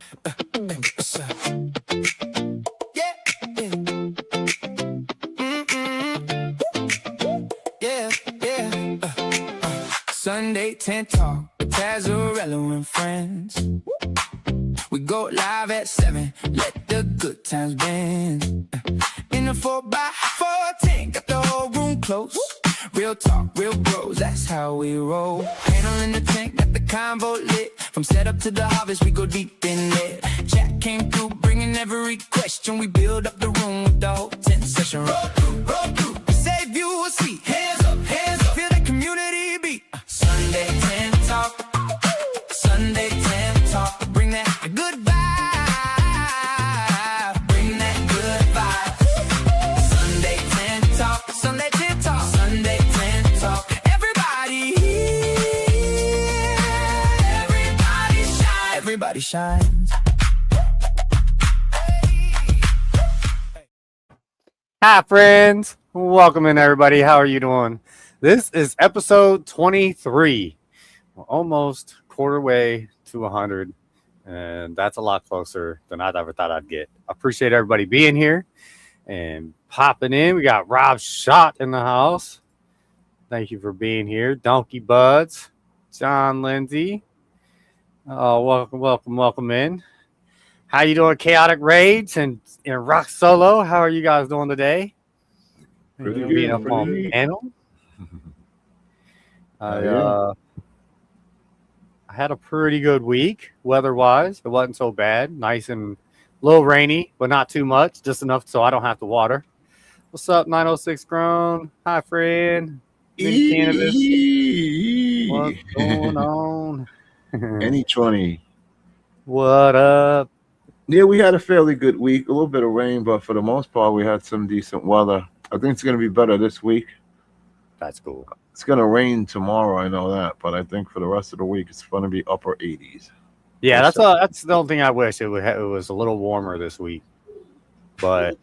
Yeah, yeah, yeah. Sunday 10 talk with Tazarello and friends. We go live at 7, let the good times bend. In a 4x4 got the whole room close. Real talk, real bros, that's how we roll. Handle in the tank, got the convo lit. From setup to the harvest, we go deep in it. Chat came through, bringing every question. We build up the room with the whole 10 session. Roll through, save you a seat. Hands up, feel the community beat. Sunday 10 talk, Sunday 10 talk. Bring that good vibe, bring that good vibe. Sunday 10 talk, Sunday 10 talk, Sunday 10 talk. Everybody here, everybody shines. Hi, friends. Welcome in, everybody. How are you doing? This is episode 23. We're almost quarter way to 100, and that's a lot closer than I ever thought I'd get. I appreciate everybody being here and popping in. We got Rob Schott in the house. Thank you for being here. Donkey Buds, John Lindsay. Welcome in. How you doing, Chaotic Raids and RocSolo? How are you guys doing today? Pretty good. Being up on the panel. I had a pretty good week weather-wise. It wasn't so bad. Nice and a little rainy, but not too much. Just enough so I don't have to water. What's up, 906 Grown? Hi, friend. Cannabis. What's going on? Any 20. What up? Yeah, we had a fairly good week. A little bit of rain, but for the most part, we had some decent weather. I think it's going to be better this week. That's cool. It's going to rain tomorrow, I know that, but I think for the rest of the week, it's going to be upper 80s. Yeah, that's the only thing I wish. It was a little warmer this week. But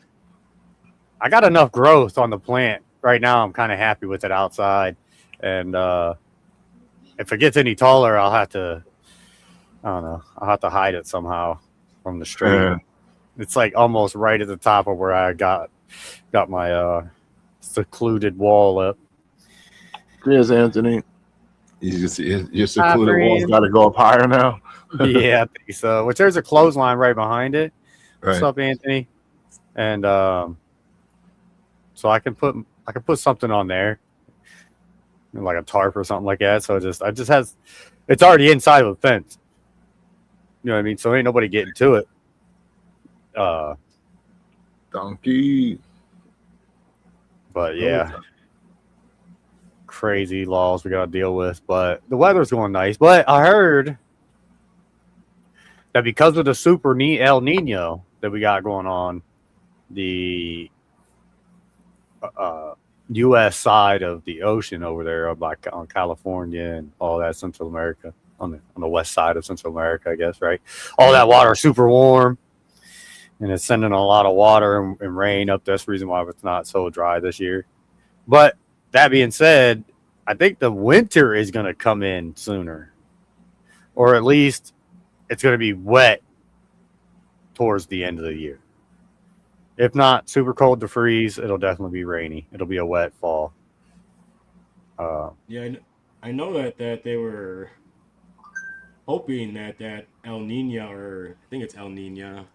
I got enough growth on the plant. Right now, I'm kind of happy with it outside. And if it gets any taller, I'll have to hide it somehow from the street. Yeah. It's like almost right at the top of where I got my secluded wall up. Cheers, Anthony. Your secluded wall's got to go up higher now. Yeah, I think so. Which there's a clothesline right behind it. Right. What's up, Anthony? And so I can put something on there, like a tarp or something like that. So it's already inside of a fence. You know what I mean? So ain't nobody getting to it. Donkey. But yeah, crazy laws we got to deal with. But the weather's going nice. But I heard that because of the super El Nino that we got going on, the U.S. side of the ocean over there on California and all that Central America, on the west side of Central America, I guess, right? All that water super warm, and it's sending a lot of water and rain up. That's the reason why it's not so dry this year. But that being said, I think the winter is going to come in sooner, or at least it's going to be wet towards the end of the year. If not super cold to freeze, it'll definitely be rainy. It'll be a wet fall. Yeah, I know that they were hoping that El Nino, or I think it's El Nino,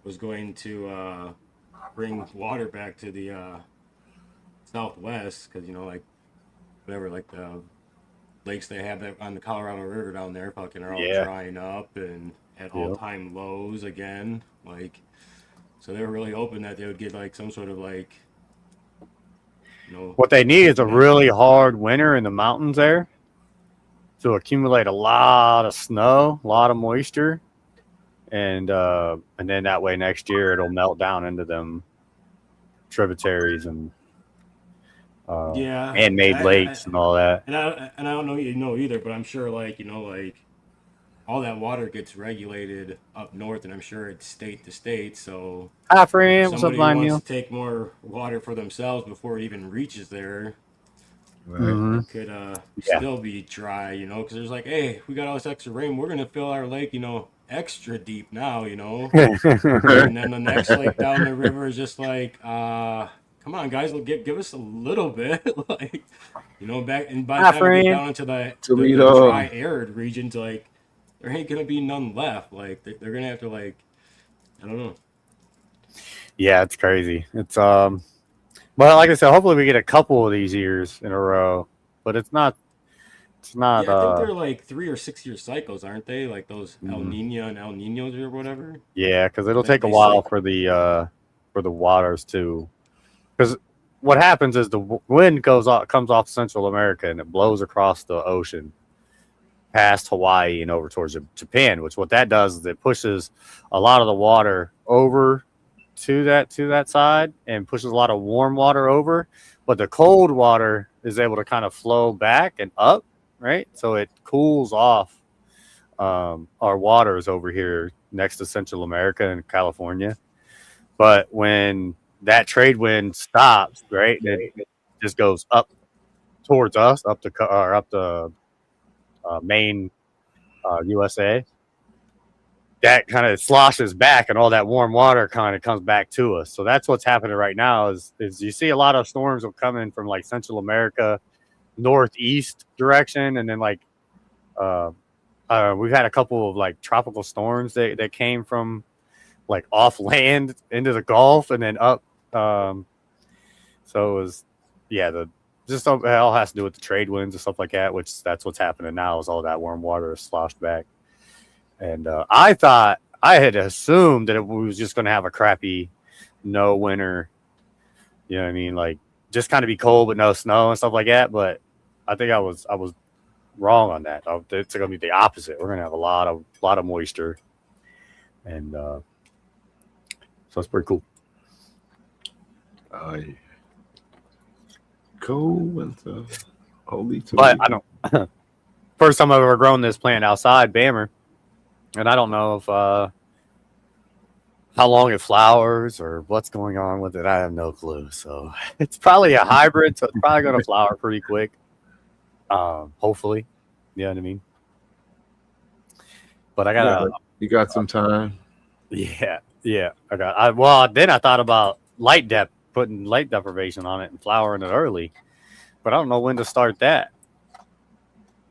was going to bring water back to the southwest, because like whatever, like the lakes they have on the Colorado River down there fucking are all drying up and at all-time lows again, like. So they were really hoping that they would get like some sort of like, what they need is a really hard winter in the mountains there to accumulate a lot of snow, a lot of moisture, and then that way next year it'll melt down into them tributaries and man-made lakes and all that. And I don't know either, but I'm sure like all that water gets regulated up north, and I'm sure it's state to state. So hi, friend. What's up, somebody wants Neil? to take more water for themselves before it even reaches there. Right. It could still be dry, because there's like, hey, we got all this extra rain. We're going to fill our lake, extra deep now, you know. Yeah, And then the next lake down the river is just like, come on, guys, give us a little bit, like, you know, back. And by the hi, time we get friend. down into the Toledo. dry, arid regions, like, there ain't gonna be none left. Like, they're gonna have to, like, I don't know. Yeah, it's crazy. It's but like I said, hopefully we get a couple of these years in a row. But it's not. It's not. Yeah, I think they're like 3 or 6 year cycles, aren't they? Like those El Mhm. Nino and El Ninos or whatever. Yeah, because it'll take a They while cycle. for the waters to. Because what happens is the wind comes off Central America and it blows across the ocean, past Hawaii and over towards Japan. Which what that does is it pushes a lot of the water over to that side and pushes a lot of warm water over, but the cold water is able to kind of flow back and up, right? So it cools off our waters over here next to Central America and California. But when that trade wind stops, right, it just goes up towards us, up the main USA. That kind of sloshes back, and all that warm water kind of comes back to us. So that's what's happening right now. Is you see a lot of storms will come in from like Central America, northeast direction, and then like we've had a couple of like tropical storms that came from like off land into the Gulf and then up. So it was, yeah, it all has to do with the trade winds and stuff like that, which that's what's happening now is all that warm water is sloshed back. And I had assumed that we was just going to have a crappy no winter, you know what I mean? Like just kind of be cold but no snow and stuff like that. But I think I was wrong on that. It's going to be the opposite. We're going to have a lot of moisture, and so it's pretty cool. Cold winter. Holy Toledo. But I don't. First time I've ever grown this plant outside, Bammer, and I don't know if how long it flowers or what's going on with it. I have no clue. So it's probably a hybrid, so it's probably going to flower pretty quick. Hopefully, you know what I mean. But I got you got some time. Yeah. Then I thought about putting light deprivation on it and flowering it early, but I don't know when to start that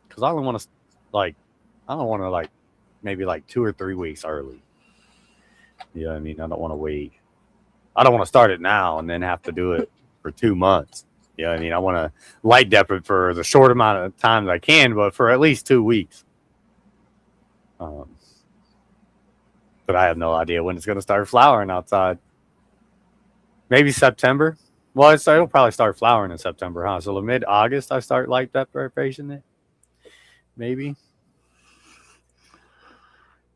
because I don't want to maybe like 2 or 3 weeks early. You know what I mean? I don't want to wait. I don't want to start it now and then have to do it for 2 months. You know what I mean? I want to light dep it for the short amount of time that I can, but for at least 2 weeks. But I have no idea when it's going to start flowering outside. Maybe September. Well, it'll probably start flowering in September, huh? So mid-August, I start light deprivation it. Maybe.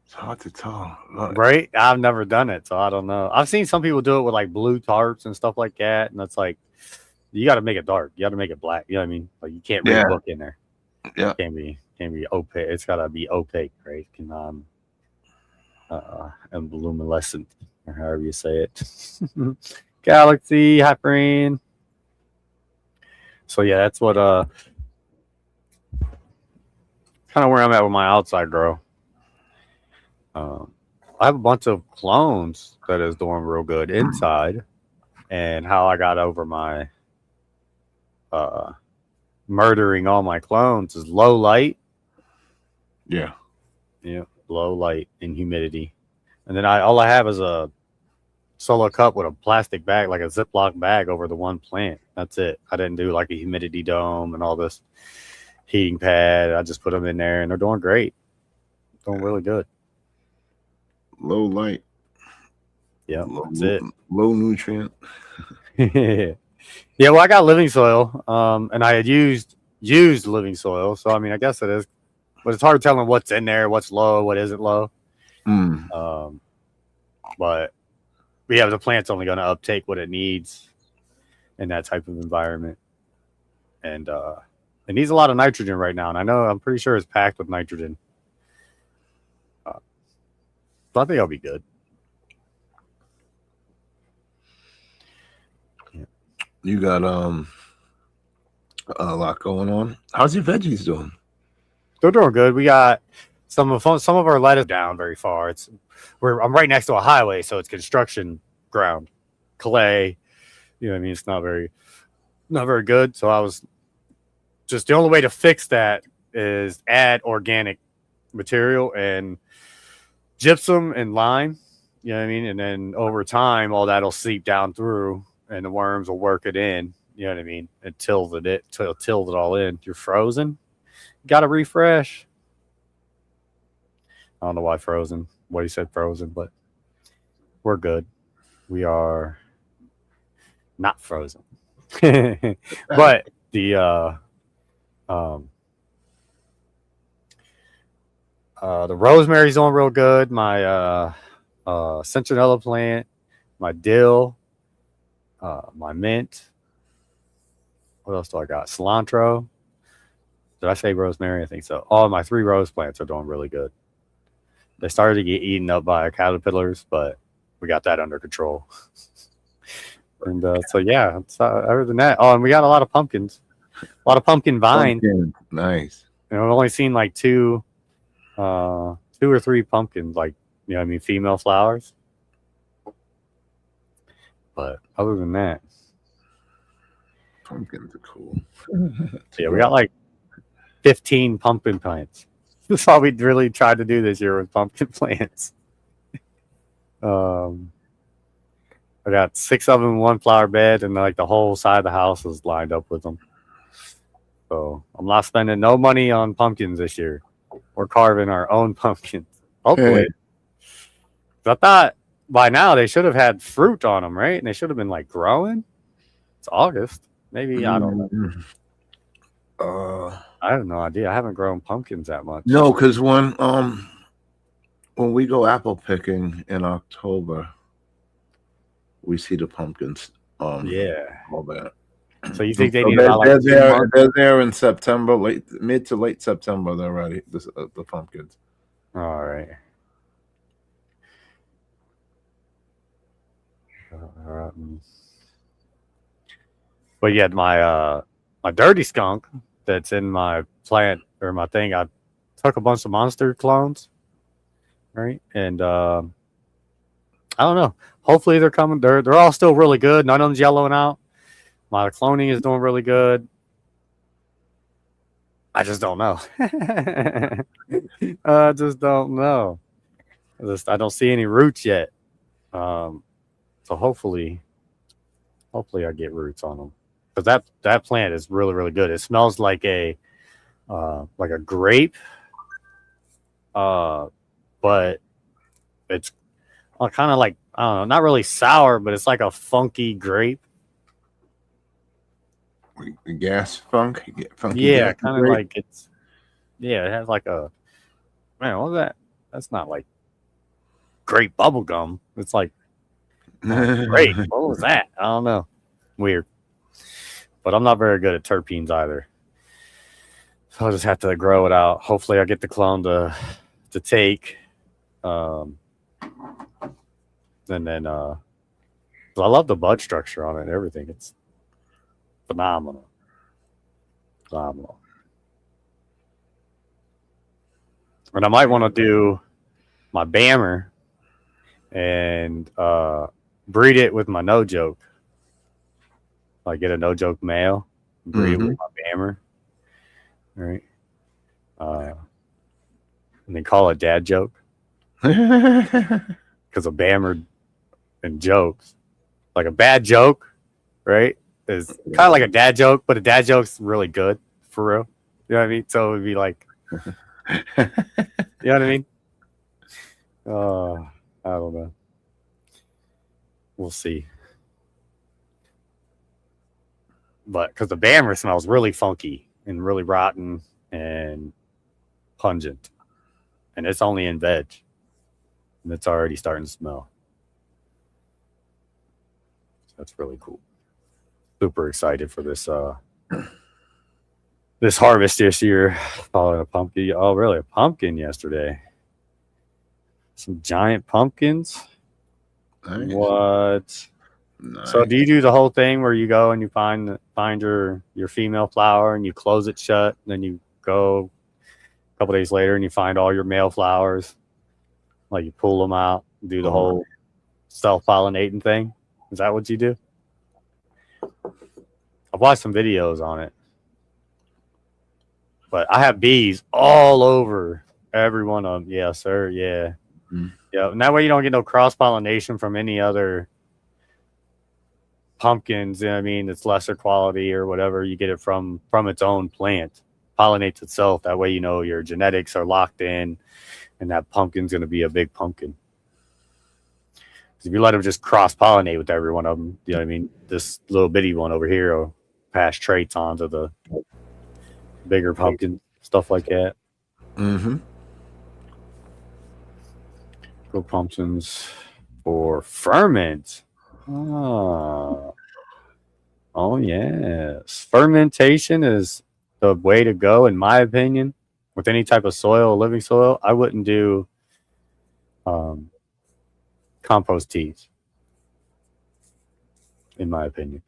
It's hard to tell. Look. Right? I've never done it, so I don't know. I've seen some people do it with like blue tarps and stuff like that, and that's like you got to make it dark. You got to make it black. You know what I mean? Like you can't read a book in there. Yeah. It can't be opaque. It's got to be opaque, right? It can luminescent or however you say it. Galaxy, hi friend. So yeah, that's what kind of where I'm at with my outside grow. I have a bunch of clones that is doing real good inside, and how I got over my murdering all my clones is low light. Yeah, low light and humidity, and then all I have is a solo cup with a plastic bag, like a Ziploc bag, over the one plant. That's it. I didn't do like a humidity dome and all this heating pad. I just put them in there, and they're doing great. Doing really good. Low light. Yeah, that's it. Low nutrient. Yeah, well, I got living soil, and I had used living soil, so I mean, I guess it is, but it's hard telling what's in there, what's low, what isn't low. But yeah, the plant's only going to uptake what it needs in that type of environment, and it needs a lot of nitrogen right now, and I'm pretty sure it's packed with nitrogen. So I think I'll be good. Yeah. You got a lot going on. How's your veggies doing? They're doing good. We got some of our lettuce down very far. I'm right next to a highway, so it's construction ground, clay. You know what I mean? It's not very good. So I was just, the only way to fix that is add organic material and gypsum and lime. You know what I mean? And then over time, all that'll seep down through, and the worms will work it in. You know what I mean? And tilled it all in. You're frozen. Got to refresh. I don't know why frozen. What he said frozen, but we're good. We are not frozen. But the rosemary's doing real good. My citronella plant, my dill, my mint. What else do I got? Cilantro. Did I say rosemary? I think so. All of my 3 rose plants are doing really good. They started to get eaten up by caterpillars, but we got that under control. And so yeah, other than that, and we got a lot of pumpkins, a lot of pumpkin vines. Nice. And I've only seen like 2 or 3 pumpkins, like, you know what I mean, female flowers. But other than that, pumpkins are cool. yeah, we got like 15 pumpkin plants. That's all we really tried to do this year with pumpkin plants. I got 6 of them in one flower bed, and like the whole side of the house is lined up with them. So I'm not spending no money on pumpkins this year. We're carving our own pumpkins. Hopefully. Hey. I thought by now they should have had fruit on them, right? And they should have been like growing. It's August. Maybe, I don't know. I have no idea. I haven't grown pumpkins that much. No, because when we go apple picking in October, we see the pumpkins. Yeah. All that. So you think they need about like they're there in September, mid to late September. They're ready. The pumpkins. All right. But yeah, my dirty skunk that's in my plant or my thing, I took a bunch of monster clones, right? And I don't know. Hopefully they're coming. They're all still really good. None of them's yellowing out. My cloning is doing really good. I just don't know. I just don't know. I don't see any roots yet. So hopefully I get roots on them. Because that plant is really, really good. It smells like a grape, but it's kind of like, I don't know, not really sour, but it's like a funky grape. Gas funk? Funky, yeah, kind of like it has like a, man, what was that? That's not like grape bubble gum. It's like grape. What was that? I don't know. Weird. But I'm not very good at terpenes either. So I'll just have to grow it out. Hopefully I get the clone to take. And then I love the bud structure on it and everything. It's phenomenal. Phenomenal. And I might want to do my Bammer and breed it with my no joke. Like get a no joke male, breed it with my Bammer. All right. And then call it dad joke. Because a Bammer and jokes, like a bad joke, right, is kind of like a dad joke, but a dad joke's really good for real. You know what I mean? So it would be like, you know what I mean? I don't know. We'll see. But because the Bammer smells really funky and really rotten and pungent, and it's only in veg, and it's already starting to smell. That's really cool. Super excited for this this harvest this year. Following a pumpkin. Oh, really? A pumpkin yesterday. Some giant pumpkins. Nice. What? Nice. So do you do the whole thing where you go and you find your female flower and you close it shut, and then you go couple days later, and you find all your male flowers. Like you pull them out, do the whole self-pollinating thing. Is that what you do? I've watched some videos on it. But I have bees all over every one of them. Yeah, sir. Yeah. Yeah. And that way you don't get no cross-pollination from any other pumpkins. You know what I mean? It's lesser quality or whatever. You get it from its own plant. Pollinates itself. That way you know your genetics are locked in and that pumpkin's going to be a big pumpkin. If you let them just cross-pollinate with every one of them, you know what I mean? This little bitty one over here will pass traits on to the bigger pumpkin, stuff like that. Mm-hmm. Grow pumpkins for ferment. Oh, yes. Fermentation is the way to go, in my opinion, with any type of soil, living soil. I wouldn't do compost teas, in my opinion.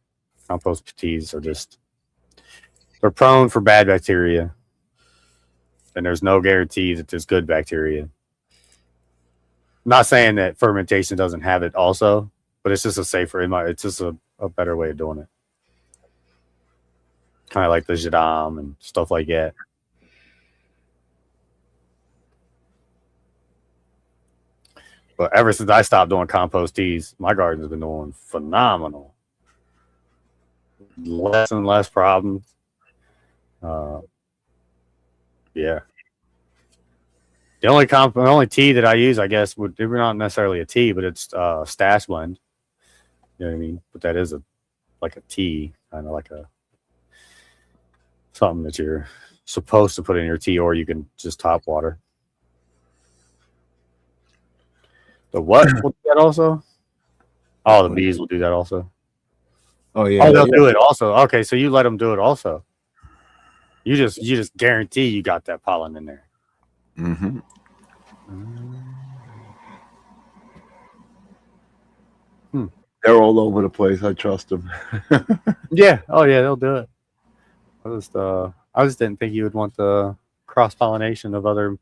Compost teas are just, they're prone for bad bacteria. And there's no guarantee that there's good bacteria. I'm not saying that fermentation doesn't have it also, but it's just a safer, it's just a better way of doing it. Kind of like the jadam and stuff like that. But ever since I stopped doing compost teas, my garden's been doing phenomenal. Less and less problems. Yeah. The only tea that I use, I guess, would not necessarily a tea, but it's stash blend. You know what I mean? But that is like a tea, kind of like something that you're supposed to put in your tea, or you can just top water. The what will do that also? Oh, the bees will do that also. Oh yeah. Oh, they'll do it also. Okay, so you let them do it also. You just guarantee you got that pollen in there. Mm-hmm. They're all over the place. I trust them. Yeah. Oh yeah, they'll do it. I just didn't think you would want the cross pollination of other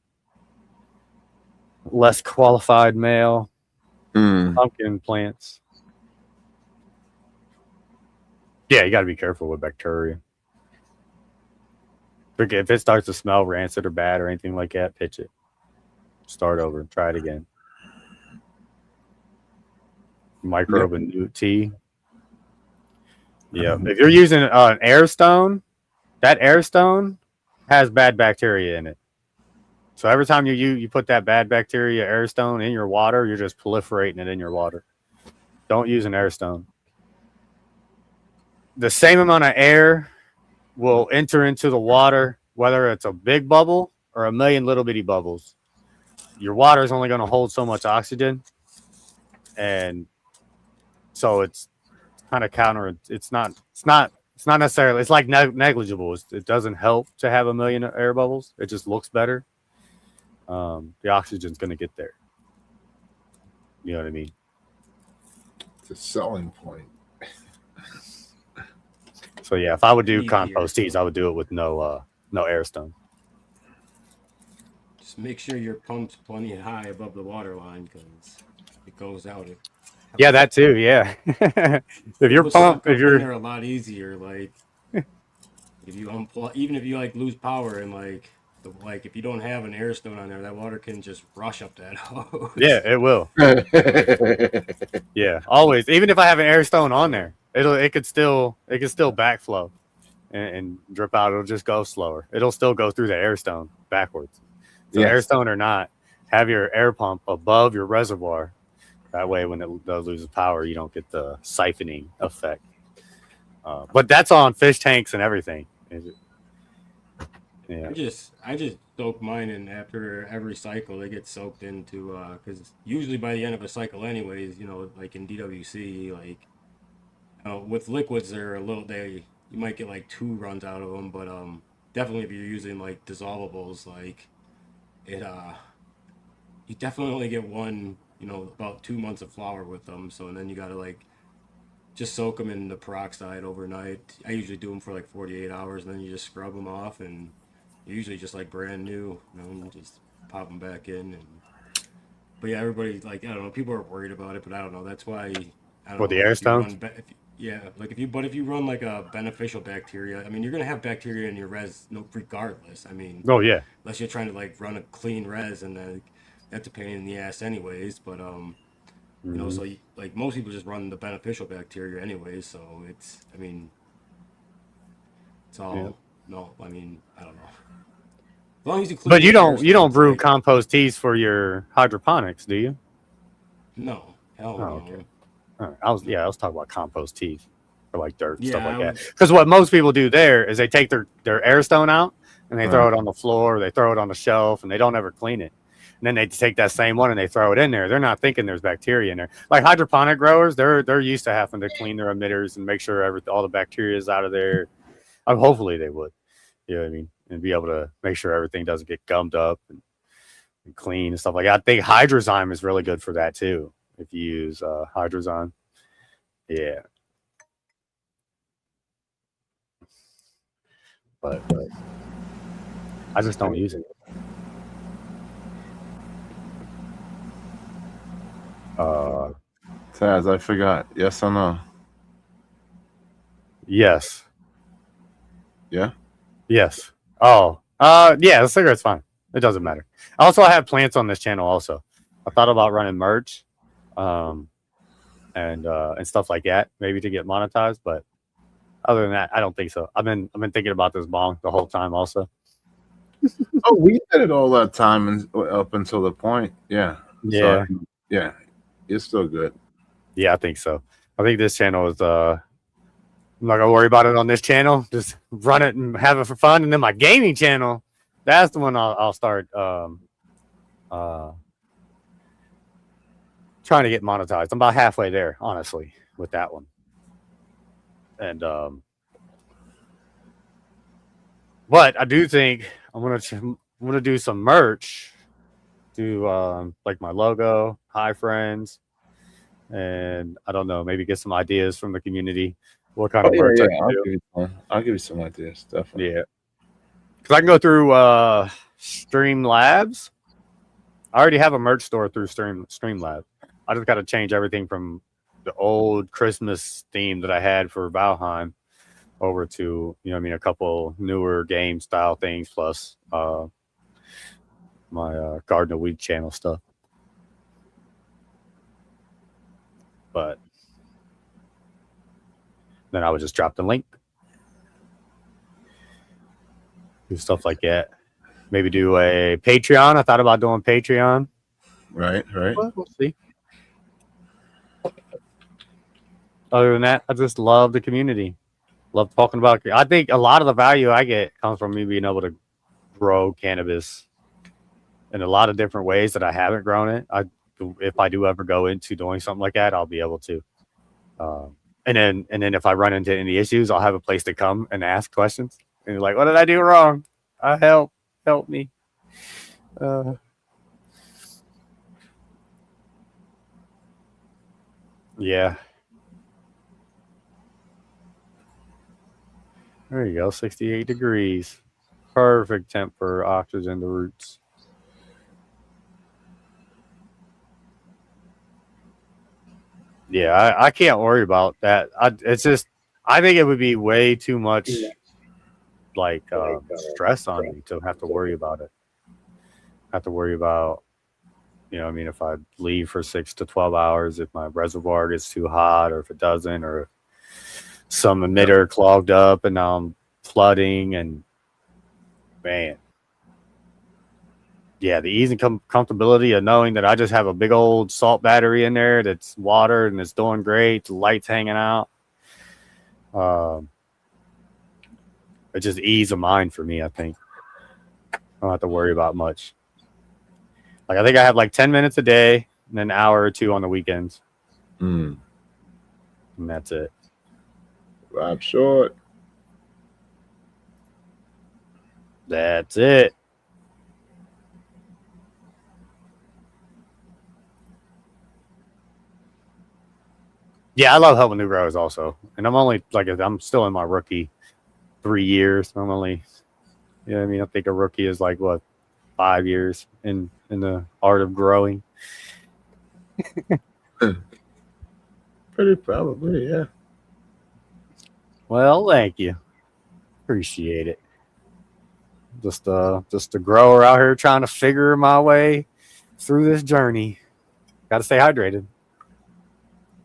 less qualified male pumpkin plants. Yeah, you got to be careful with bacteria. If it starts to smell rancid or bad or anything like that, pitch it. Start over and try it again. Microbe and new tea. Yeah. If you're using an air stone, that air stone has bad bacteria in it. So every time you put that bad bacteria air stone in your water, you're just proliferating it in your water. Don't use an air stone. The same amount of air will enter into the water, whether it's a big bubble or a million little bitty bubbles. Your water is only going to hold so much oxygen, and so it's kind of counter. It's not necessarily. It's like negligible. It doesn't help to have a million air bubbles. It just looks better. The oxygen's going to get there. You know what I mean? It's a selling point. So yeah, if I would do compost teas, I would do it with no air stone. Just make sure your pump's plenty high above the water line, because it goes out. Yeah, that too. Yeah. If you're they're a lot easier. Like if you unplug, even if you like lose power and like if you don't have an air stone on there, that water can just rush up that hose. Yeah, it will. Yeah, always. Even if I have an air stone on there, it could still backflow and drip out. It'll just go slower. It'll still go through the air stone backwards. So air stone or not, have your air pump above your reservoir. That way, when it loses power, you don't get the siphoning effect. But that's on fish tanks and everything. Yeah. I just soak mine in after every cycle. They get soaked into because usually by the end of a cycle, anyways, like in DWC, like with liquids, they're you might get like 2 runs out of them, but definitely if you're using like dissolvables, like it you definitely only get one. About 2 months of flower with them. So, and then you got to like just soak them in the peroxide overnight. I usually do them for like 48 hours, and then you just scrub them off, and usually just like brand new, just pop them back in. But yeah, everybody like I don't know, people are worried about it, but I don't know. That's why I don't For know, the like air if you stones? run, yeah, like if you run like a beneficial bacteria, I mean, you're gonna have bacteria in your res, no, regardless. I mean, Oh yeah. unless you're trying to like run a clean res, and then that's a pain in the ass, anyways. But Mm-hmm. so like most people just run the beneficial bacteria, anyways. So it's, I mean, it's Yeah. all no. I mean, I don't know. As long as you clean But your air you don't stones, brew like compost teas for your hydroponics, do you? no, hell Oh, okay. no, All right. no. I was talking about compost teas for like dirt and stuff Yeah, like I that. would. Because what most people do there is they take their air stone out and they throw Right. it on the floor, or they throw it on the shelf, and they don't ever clean it. And then they take that same one and they throw it in there. They're not thinking there's bacteria in there. Like hydroponic growers, they're used to having to clean their emitters and make sure all the bacteria is out of there. Hopefully they would. You know what I mean? And be able to make sure everything doesn't get gummed up and clean and stuff like that. I think Hydrozyme is really good for that too. If you use Hydrozyme. Yeah. But I just don't use it. Taz, I forgot. Yes or no? Yes. Yeah. Yes. Oh. Yeah, the cigarette's fine. It doesn't matter. Also, I have plants on this channel also. I thought about running merch, and stuff like that, maybe to get monetized, but other than that, I don't think so. I've been thinking about this bong the whole time also. Oh, we did it all that time and up until the point. Yeah. Yeah. So yeah, it's still good. Yeah, I think so. I think this channel is I'm not gonna worry about it on this channel. Just run it and have it for fun. And then my gaming channel, that's the one I'll start trying to get monetized. I'm about halfway there, honestly, with that one. And but I do think I'm gonna do some merch, do like my logo, hi friends, and I don't know, maybe get some ideas from the community, what kind Oh of yeah, merch I yeah. can do. I'll give you some ideas, definitely. Yeah, because I can go through Streamlabs. I already have a merch store through Streamlabs. I just got to change everything from the old Christmas theme that I had for Valheim over to, you know what I mean, a couple newer game style things plus my Garden of Weed channel stuff. But then I would just drop the link. Do stuff like that. Maybe do a Patreon. I thought about doing Patreon. Right, right. Well, we'll see. Other than that, I just love the community. Love talking about it. I think a lot of the value I get comes from me being able to grow cannabis in a lot of different ways that I haven't grown it. If I do ever go into doing something like that, I'll be able to. And then if I run into any issues, I'll have a place to come and ask questions. And you're like, what did I do wrong? Help me. Yeah. There you go, 68 degrees. Perfect temp for oxygen to roots. Yeah, I can't worry about that. It's just, I think it would be way too much like stress on me to have to worry about it. Have to worry about, you know, I mean, if I leave for 6 to 12 hours, if my reservoir gets too hot, or if it doesn't, or some emitter clogged up and now I'm flooding, and man, yeah, the ease and comfortability of knowing that I just have a big old salt battery in there that's watered and it's doing great, the lights hanging out. It's just ease of mind for me, I think. I don't have to worry about much. Like, I think I have like 10 minutes a day and an hour or two on the weekends. And And that's it. Rob Short. That's it. Yeah, I love helping new growers also. And I'm only, like, I'm still in my rookie 3 years. I'm only You know what I mean? I think a rookie is like what, 5 years in the art of growing. Pretty probably, yeah. Well, thank you. Appreciate it. Just a grower out here trying to figure my way through this journey. Got to stay hydrated.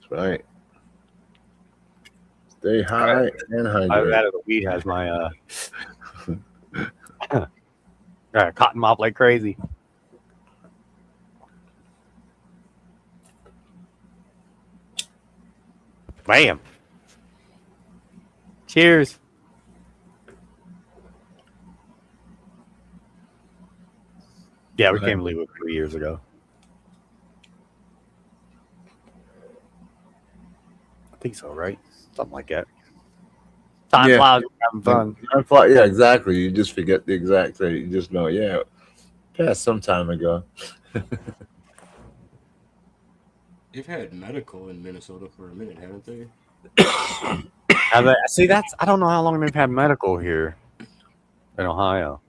That's right. Stay high and I've hydrated. added the weed has my cotton mouth like crazy. Bam. Cheers. Yeah, we came to leave it 3 years ago. I think so, right? Something like that. Time flies, we're having fun. Yeah, exactly. You just forget the exact date. You just know, yeah, passed some time ago. They've had medical in Minnesota for a minute, haven't they? See, I don't know how long they've had medical here in Ohio.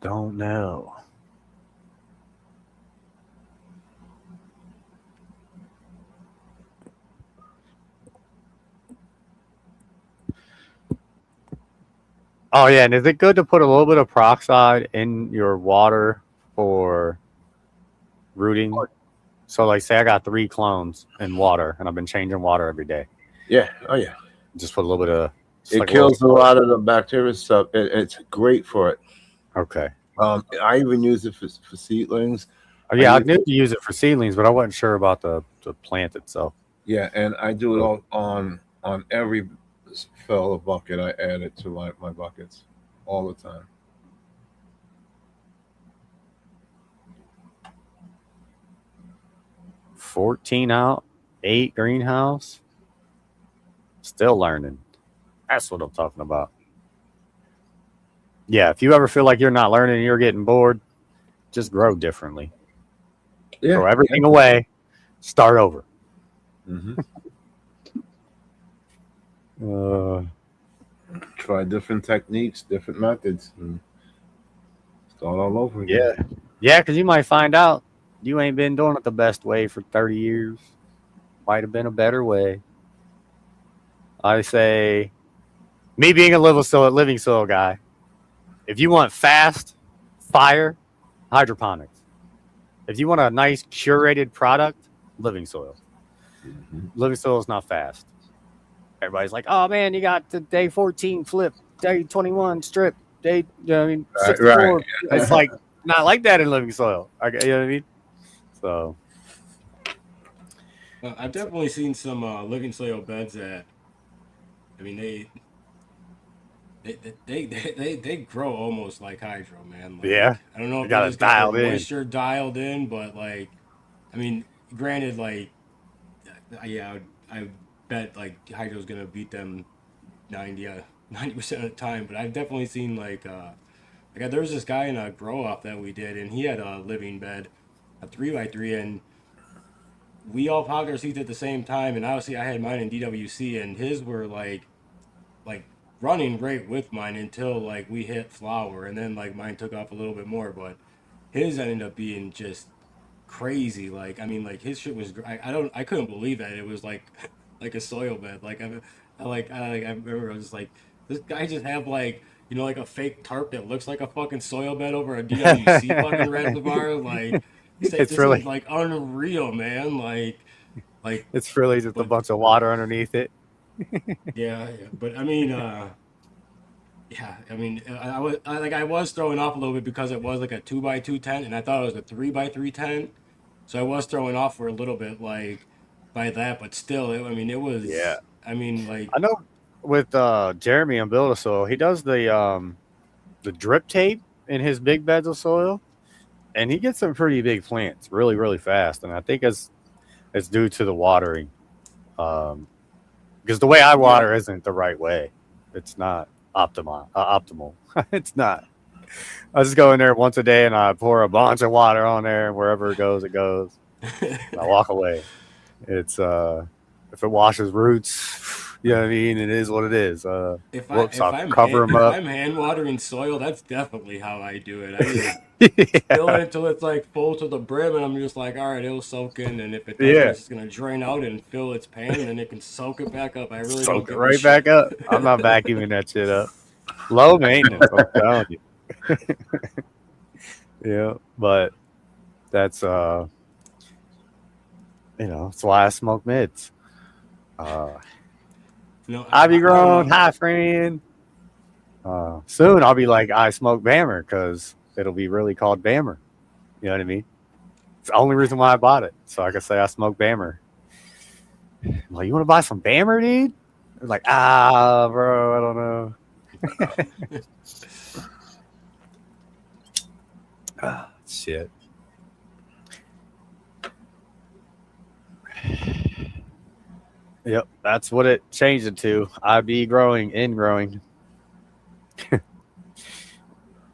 Don't know. Oh yeah, and is it good to put a little bit of peroxide in your water for rooting? So, like, say I got 3 clones in water, and I've been changing water every day. Yeah. Oh yeah. Just put a little bit of. It kills a lot of the bacteria stuff. It's great for it. Okay. I even use it for seedlings. Oh, yeah, I knew to use it for seedlings, but I wasn't sure about the plant itself. Yeah, and I do it all on every fill of bucket. I add it to my buckets all the time. $14 out, 8 greenhouse. Still learning. That's what I'm talking about. Yeah, if you ever feel like you're not learning and you're getting bored, just grow differently. Yeah. Throw everything away. Start over. Try different techniques, different methods, and start all over again. Yeah, because you might find out you ain't been doing it the best way for 30 years. Might have been a better way. I say, me being a living soil guy, if you want fast fire, hydroponics. If you want a nice curated product, living soil. Living soil is not fast. Everybody's like, oh man, you got the day 14 flip, day 21 strip, day 64. Right. It's like not like that in living soil. You know what I mean? So I've definitely seen some living soil beds that, I mean, they grow almost like hydro, man. Like, yeah, I don't know if they just got their moisture dialed in, but like, I mean, granted, like, yeah, I bet like hydro's gonna beat them 90% of the time. But I've definitely seen like there was this guy in a grow off that we did, and he had a living bed, a 3x3, and we all popped our seeds at the same time. And obviously, I had mine in DWC, and his were like running right with mine until like we hit flower, and then like mine took off a little bit more, but his ended up being just crazy. Like, I mean, like his shit was I couldn't believe that it was like like a soil bed. Like I remember I was like, this guy just have like, you know, like a fake tarp that looks like a fucking soil bed over a DWC fucking reservoir. Like it's really like unreal, man. Like it's really just a bunch of water underneath it. yeah, but I mean, yeah, I mean, I was throwing off a little bit because it was like a 2x2 tent, and I thought it was a 3x3 tent, so I was throwing off for a little bit, like by that, but still, I mean, it was. Yeah. I mean, like I know with Jeremy on Build a Soil, he does the drip tape in his big beds of soil, and he gets some pretty big plants really, really fast, and I think it's due to the watering. Because the way I water isn't the right way. It's not optimal. It's not. I just go in there once a day and I pour a bunch of water on there, and wherever it goes, it goes. I walk away. It's if it washes roots, You know what I mean? It is what it is. If Whoops, I'll cover them up. I'm hand watering soil, that's definitely how I do it. I just Yeah. fill it until it's like full to the brim, and I'm just like, all right, it'll soak in, and if it doesn't, Yeah. it's just gonna drain out and fill its pan, and then it can soak it back up. I really don't Soak it give a right shit. back up. I'm not vacuuming that shit up. Low maintenance, I'm telling you. Yeah, but that's that's why I smoke mids. No, I be don't grown, know. hi friend. Soon I'll be like I smoke Bammer because it'll be really called Bammer. You know what I mean? It's the only reason why I bought it, so I can say I smoke Bammer. I'm like, you want to buy some Bammer, dude? They're like, bro, I don't know. Shit. Yep, that's what it changed it to. IB growing, in growing.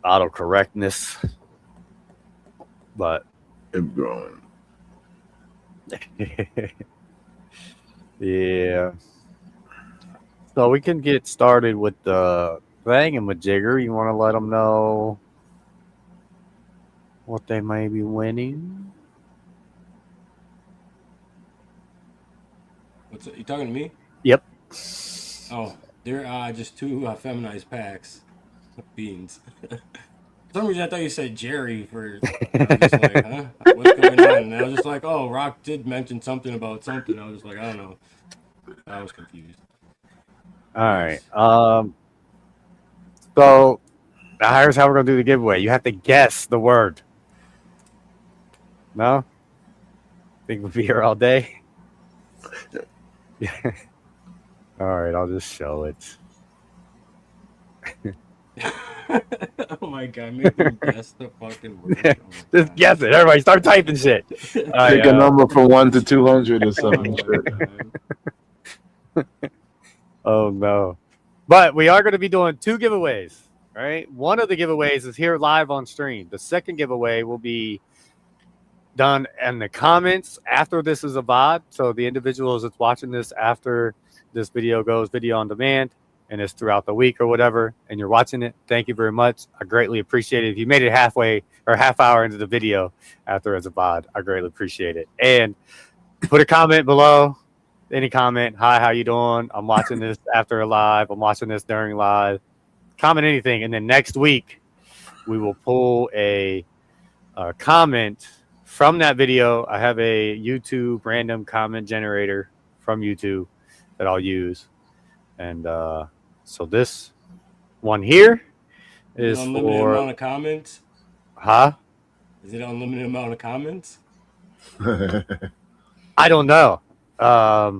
Auto correctness. But I'm growing. yeah. So we can get started with the thingamajigger. You want to let them know what they may be winning? You talking to me? Yep. Oh, they're just two feminized packs of beans. For some reason, I thought you said Jerry for. I was just like, huh? What's going on? And I was just like, oh, Rock did mention something about something. I was just like, I don't know. I was confused. All right. So now here's how we're gonna do the giveaway. You have to guess the word. No? Think we'll be here all day? Yeah. All right, I'll just show it. Oh my god, make me guess the fucking word. Yeah, Oh just guess it. Everybody start typing shit. Pick a number from 1 to 200 or something. Oh no. But we are going to be doing 2 giveaways, right? One of the giveaways is here live on stream. The second giveaway will be done in the comments after this is a VOD. So the individuals that's watching this after this video goes video on demand and it's throughout the week or whatever, and you're watching it, thank you very much. I greatly appreciate it. If you made it halfway or half hour into the video after it's a VOD, I greatly appreciate it. And put a comment below. Any comment, hi, how you doing? I'm watching this after a live. I'm watching this during live. Comment anything, and then next week we will pull a comment from that video. I have a YouTube random comment generator from YouTube that I'll use, and so this one here is unlimited for amount of comments. Is it unlimited amount of comments? I don't know. I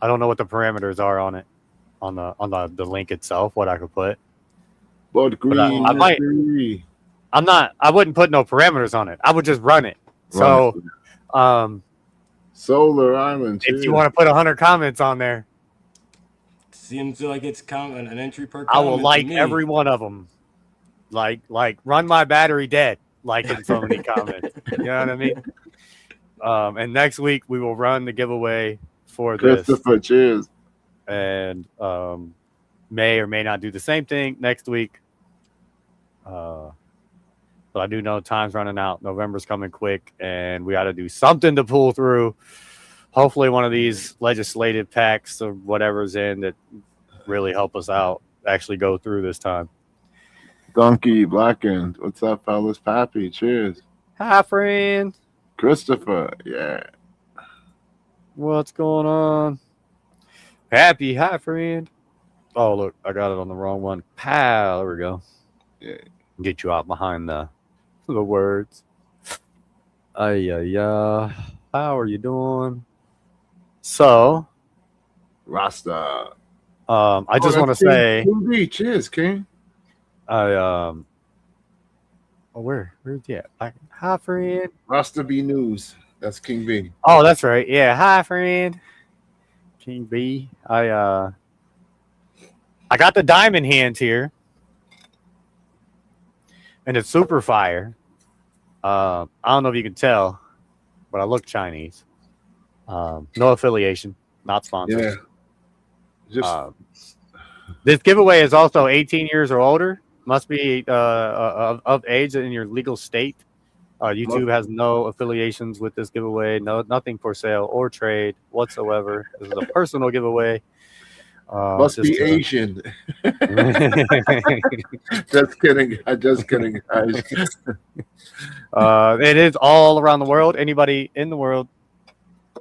don't know what the parameters are on it, on the link itself. What I could put. But green. I might. I'm not. I wouldn't put no parameters on it. I would just run it. So, Solar Island. If you want to put 100 comments on there, seems like it's an entry per. I will like every one of them. Like run my battery dead. Like in so many comments. You know what I mean? And next week we will run the giveaway for this. Christopher, cheers. And may or may not do the same thing next week. But I do know time's running out. November's coming quick, and we got to do something to pull through. Hopefully one of these legislative packs or whatever's in that really help us out actually go through this time. Donkey Blackened. What's up, fellas? Pappy, cheers. Hi, friend. Christopher, yeah. What's going on? Happy, hi, friend. Oh, look, I got it on the wrong one. Pal, there we go. Yeah. Get you out behind the words. How are you doing? So, Rasta. I just want to say, cheers, King. where's he at? Hi, friend. Rasta B News. That's King B. Oh, that's right. Yeah, hi, friend. King B. I got the diamond hands here, and it's super fire. I don't know if you can tell, but I look Chinese. No affiliation, not sponsored. Yeah. Just This giveaway is also 18 years or older. Must be of age in your legal state. YouTube has no affiliations with this giveaway. Nothing for sale or trade whatsoever. This is a personal giveaway. must be Asian. Just kidding. Just kidding, guys. It is all around the world. Anybody in the world,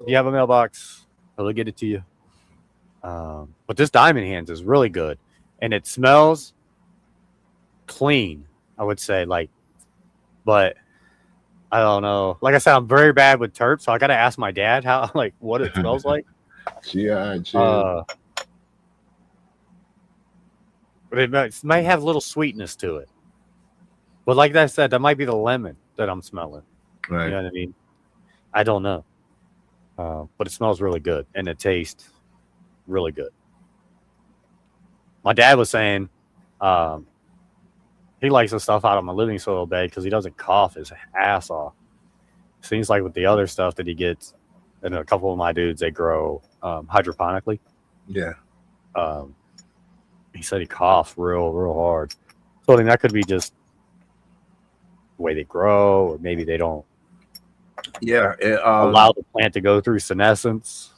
if you have a mailbox, they'll get it to you. But this Diamond Hands is really good, and it smells clean, I would say. But I don't know. Like I said, I'm very bad with terps, so I gotta ask my dad what it smells like. Yeah. But it might have a little sweetness to it. But like I said, that might be the lemon that I'm smelling. Right. You know what I mean? I don't know. But it smells really good, and it tastes really good. My dad was saying he likes the stuff out of my living soil bed because he doesn't cough his ass off. Seems like with the other stuff that he gets, and a couple of my dudes, they grow hydroponically. Yeah. He said he coughs real hard. So I think that could be just the way they grow, or maybe they don't allow the plant to go through senescence.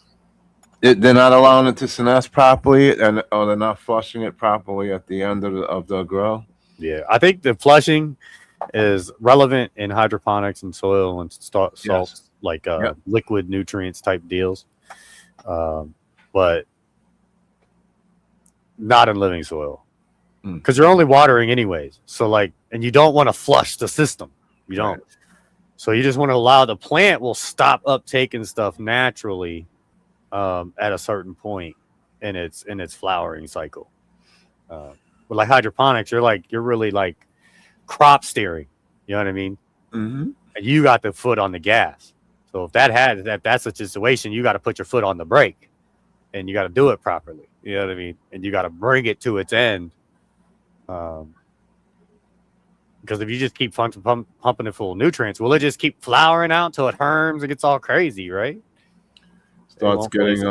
They're not allowing it to senesce properly, or they're not flushing it properly at the end of the grow. Yeah, I think the flushing is relevant in hydroponics and soil and salts, yes. Liquid nutrients type deals, but not in living soil because you're only watering anyways. So and you don't want to flush the system. You don't. Right. So you just want to allow the plant will stop uptaking stuff naturally at a certain point in its flowering cycle. But like hydroponics, you're really crop steering. You know what I mean? Mm-hmm. And you got the foot on the gas. So if that's a situation, you got to put your foot on the brake, and you got to do it properly. You know what I mean? And you got to bring it to its end. Because if you just keep pumping it full of nutrients, will it just keep flowering out until it herms and gets all crazy, right? Starts getting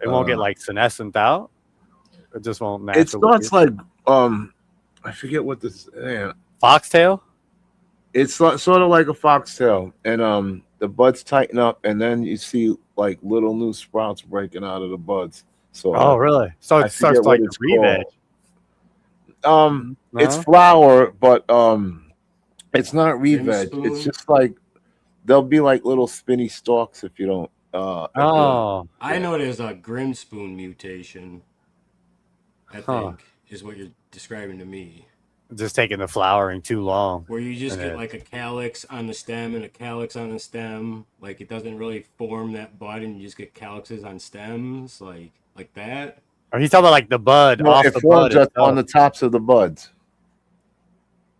it won't get senescent out. It just won't naturally. It starts I forget what this foxtail. It's sort of like a foxtail, and the buds tighten up, and then you see little new sprouts breaking out of the buds. So really? So it starts like a re-veg. No? It's flower, but it's not re-veg. It's just they'll be little spinny stalks if you don't. I know it as a Grimmspoon mutation. I think is what you're describing to me. Just taking the flowering too long. Where you just get a calyx on the stem and a calyx on the stem. It doesn't really form that bud, and you just get calyxes on stems, like that. Are you talking about the bud off the bud? Just on the tops of the buds.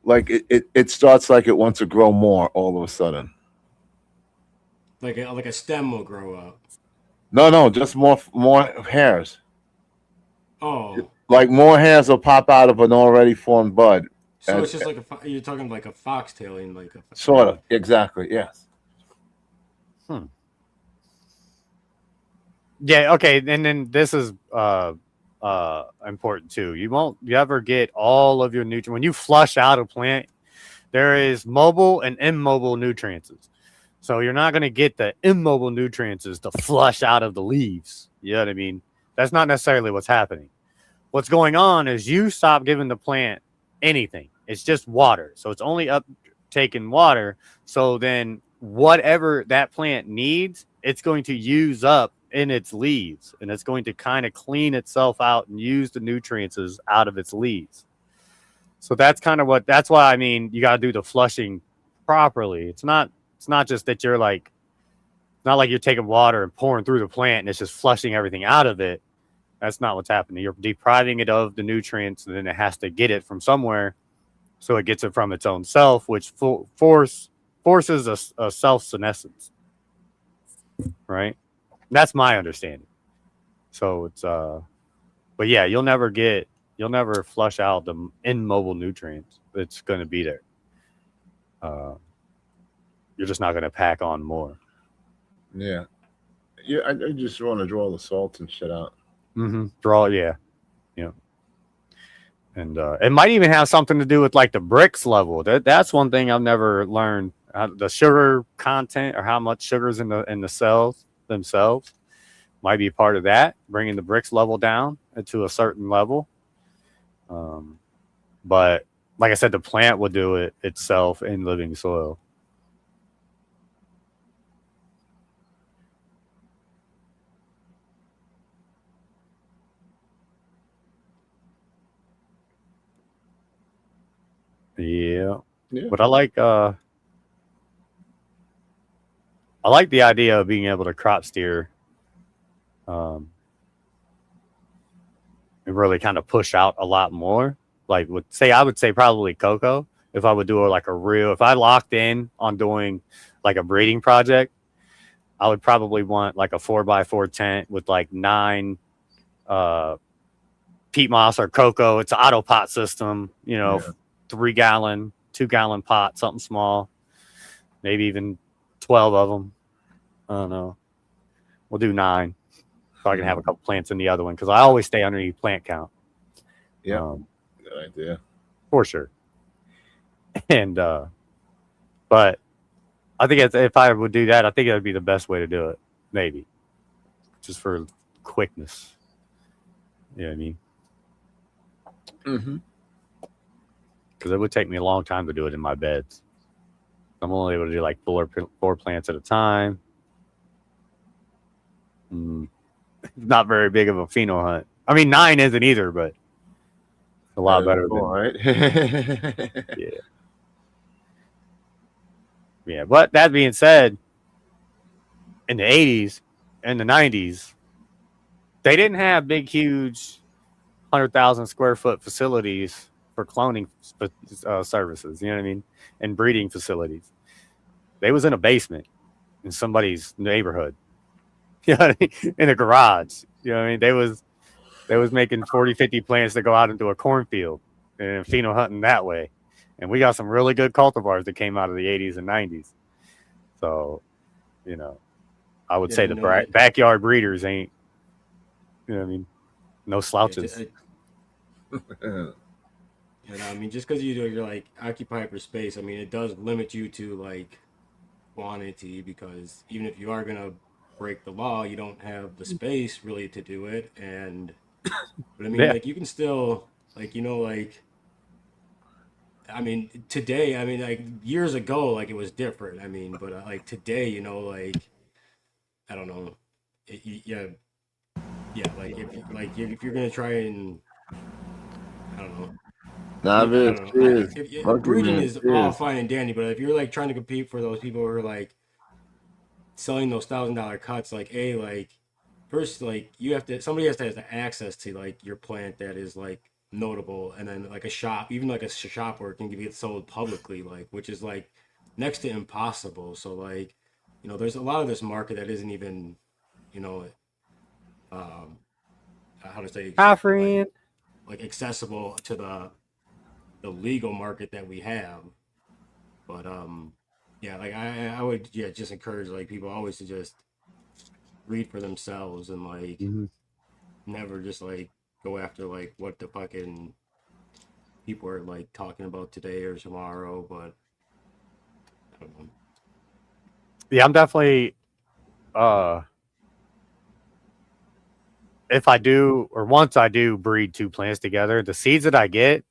It starts it wants to grow more all of a sudden. Like a stem will grow up. No, just more hairs. Oh. More hairs will pop out of an already formed bud. So it's just you're talking a foxtail in sort of, exactly, yes. Yeah, okay, and then this is important too. You ever get all of your nutrients when you flush out a plant. There is mobile and immobile nutrients. So you're not going to get the immobile nutrients to flush out of the leaves. You know what I mean? That's not necessarily what's happening. What's going on is you stop giving the plant anything. It's just water. So it's only uptaking water. So then whatever that plant needs, it's going to use up in its leaves. And it's going to kind of clean itself out and use the nutrients out of its leaves. So that's that's why you got to do the flushing properly. It's not just that you're it's not like you're taking water and pouring through the plant and it's just flushing everything out of it. That's not what's happening. You're depriving it of the nutrients, and then it has to get it from somewhere. So it gets it from its own self, which forces a self-senescence. Right? That's my understanding. So it's but yeah, you'll never flush out the immobile nutrients. It's going to be there. You're just not going to pack on more. Yeah. I just want to draw the salt and shit out. Draw, yeah. And it might even have something to do with like the bricks level. That's one thing I've never learned. The sugar content or how much sugar's in the cells themselves might be part of that, bringing the bricks level down to a certain level. But like I said, the plant will do it itself in living soil. Yeah. But I like the idea of being able to crop steer and really kind of push out a lot more. Like I would say probably cocoa. If I would do if I locked in on doing like a breeding project, I would probably want like a 4x4 tent with like 9 peat moss or cocoa. It's an auto pot system, 3-gallon, 2-gallon pot, something small, maybe even 12 of them. I don't know. We'll do 9 so I can have a couple plants in the other one because I always stay underneath plant count. Yeah, good idea. For sure. And but I think if I would do that, I think it would be the best way to do it. Maybe just for quickness. You know what I mean? Because it would take me a long time to do it in my beds. I'm only able to do like 4 plants at a time. Not very big of a pheno hunt. I mean, 9 isn't either, but it's a lot better than. Right? Yeah. Yeah. But that being said, in the 80s and the 90s, they didn't have big, huge 100,000 square foot facilities for cloning services, you know what I mean? And breeding facilities. They was in a basement in somebody's neighborhood. You know what I mean? In a garage. You know what I mean? They was making 40, 50 plants to go out into a cornfield and pheno hunting that way. And we got some really good cultivars that came out of the 80s and 90s. So, I would say the backyard breeders ain't, you know what I mean? No slouches. I mean, just because you're like occupied for space, I mean, it does limit you to like quantity because even if you are going to break the law, you don't have the space really to do it. But I mean, like you can still I mean, today, I mean, like years ago, like it was different. I mean, but like today, I don't know. Like if you're gonna try and I don't know. Breeding is all fine and dandy, but if you're like trying to compete for those people who are like selling those $1,000 cuts, like first like somebody has to have access to like your plant that is like notable, and then like a shop, even like a shop where it can get sold publicly, like which is like next to impossible. So like there's a lot of this market that isn't even how to say like accessible to the legal market that we have. But like I would just encourage like people always to just read for themselves and like never just like go after like what the fucking people are like talking about today or tomorrow. But I don't know. Yeah, I'm definitely if I do or once I do breed 2 plants together, the seeds that I get,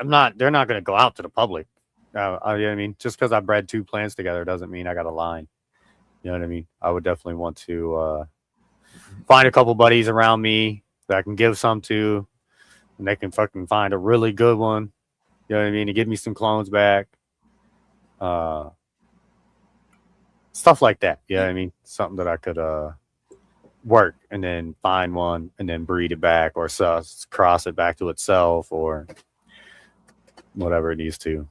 they're not going to go out to the public. You know what I mean? Just because I bred 2 plants together doesn't mean I got a line. You know what I mean? I would definitely want to find a couple buddies around me that I can give some to, and they can fucking find a really good one. You know what I mean? To give me some clones back. Stuff like that. You know what I mean? Something that I could work and then find one and then breed it back or cross it back to itself or whatever it needs to.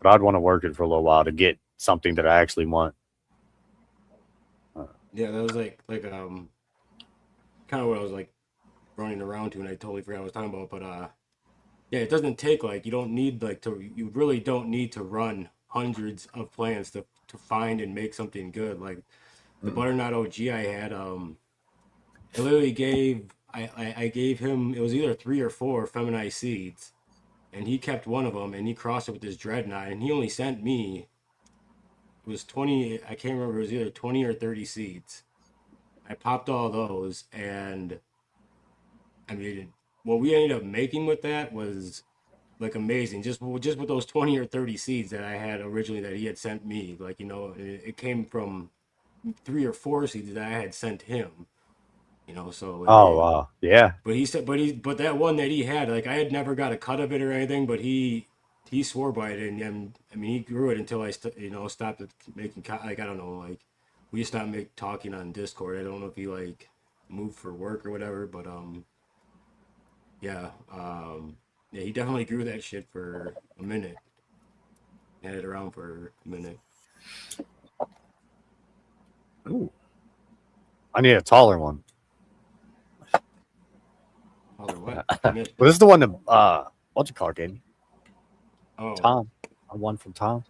But I'd want to work it for a little while to get something that I actually want. Yeah, that was like kind of what I was like running around to, and I totally forgot what I was talking about. But yeah, it doesn't take like you really don't need to run hundreds of plants to find and make something good. Like the butternut OG I had, I literally gave I gave him, it was either 3 or 4 feminized seeds, and he kept one of them and he crossed it with his dreadnought, and he only sent me, it was 20, I can't remember, it was either 20 or 30 seeds. I popped all those, and I mean, what we ended up making with that was like amazing. Just with those 20 or 30 seeds that I had originally that he had sent me, like, you know, it came from 3 or 4 seeds that I had sent him, you know. So Oh wow, yeah. but he said, but that one that he had, like, I had never got a cut of it or anything, but he swore by it, and I mean, he grew it until you know, stopped making like, I don't know, like, we stopped talking on Discord. I don't know if he like moved for work or whatever, but yeah, yeah, he definitely grew that shit for a minute, had it around for a minute. Ooh. I need a taller one. Taller what? But this is the one that what's it called, gave me? Oh, Tom. I won from Tom.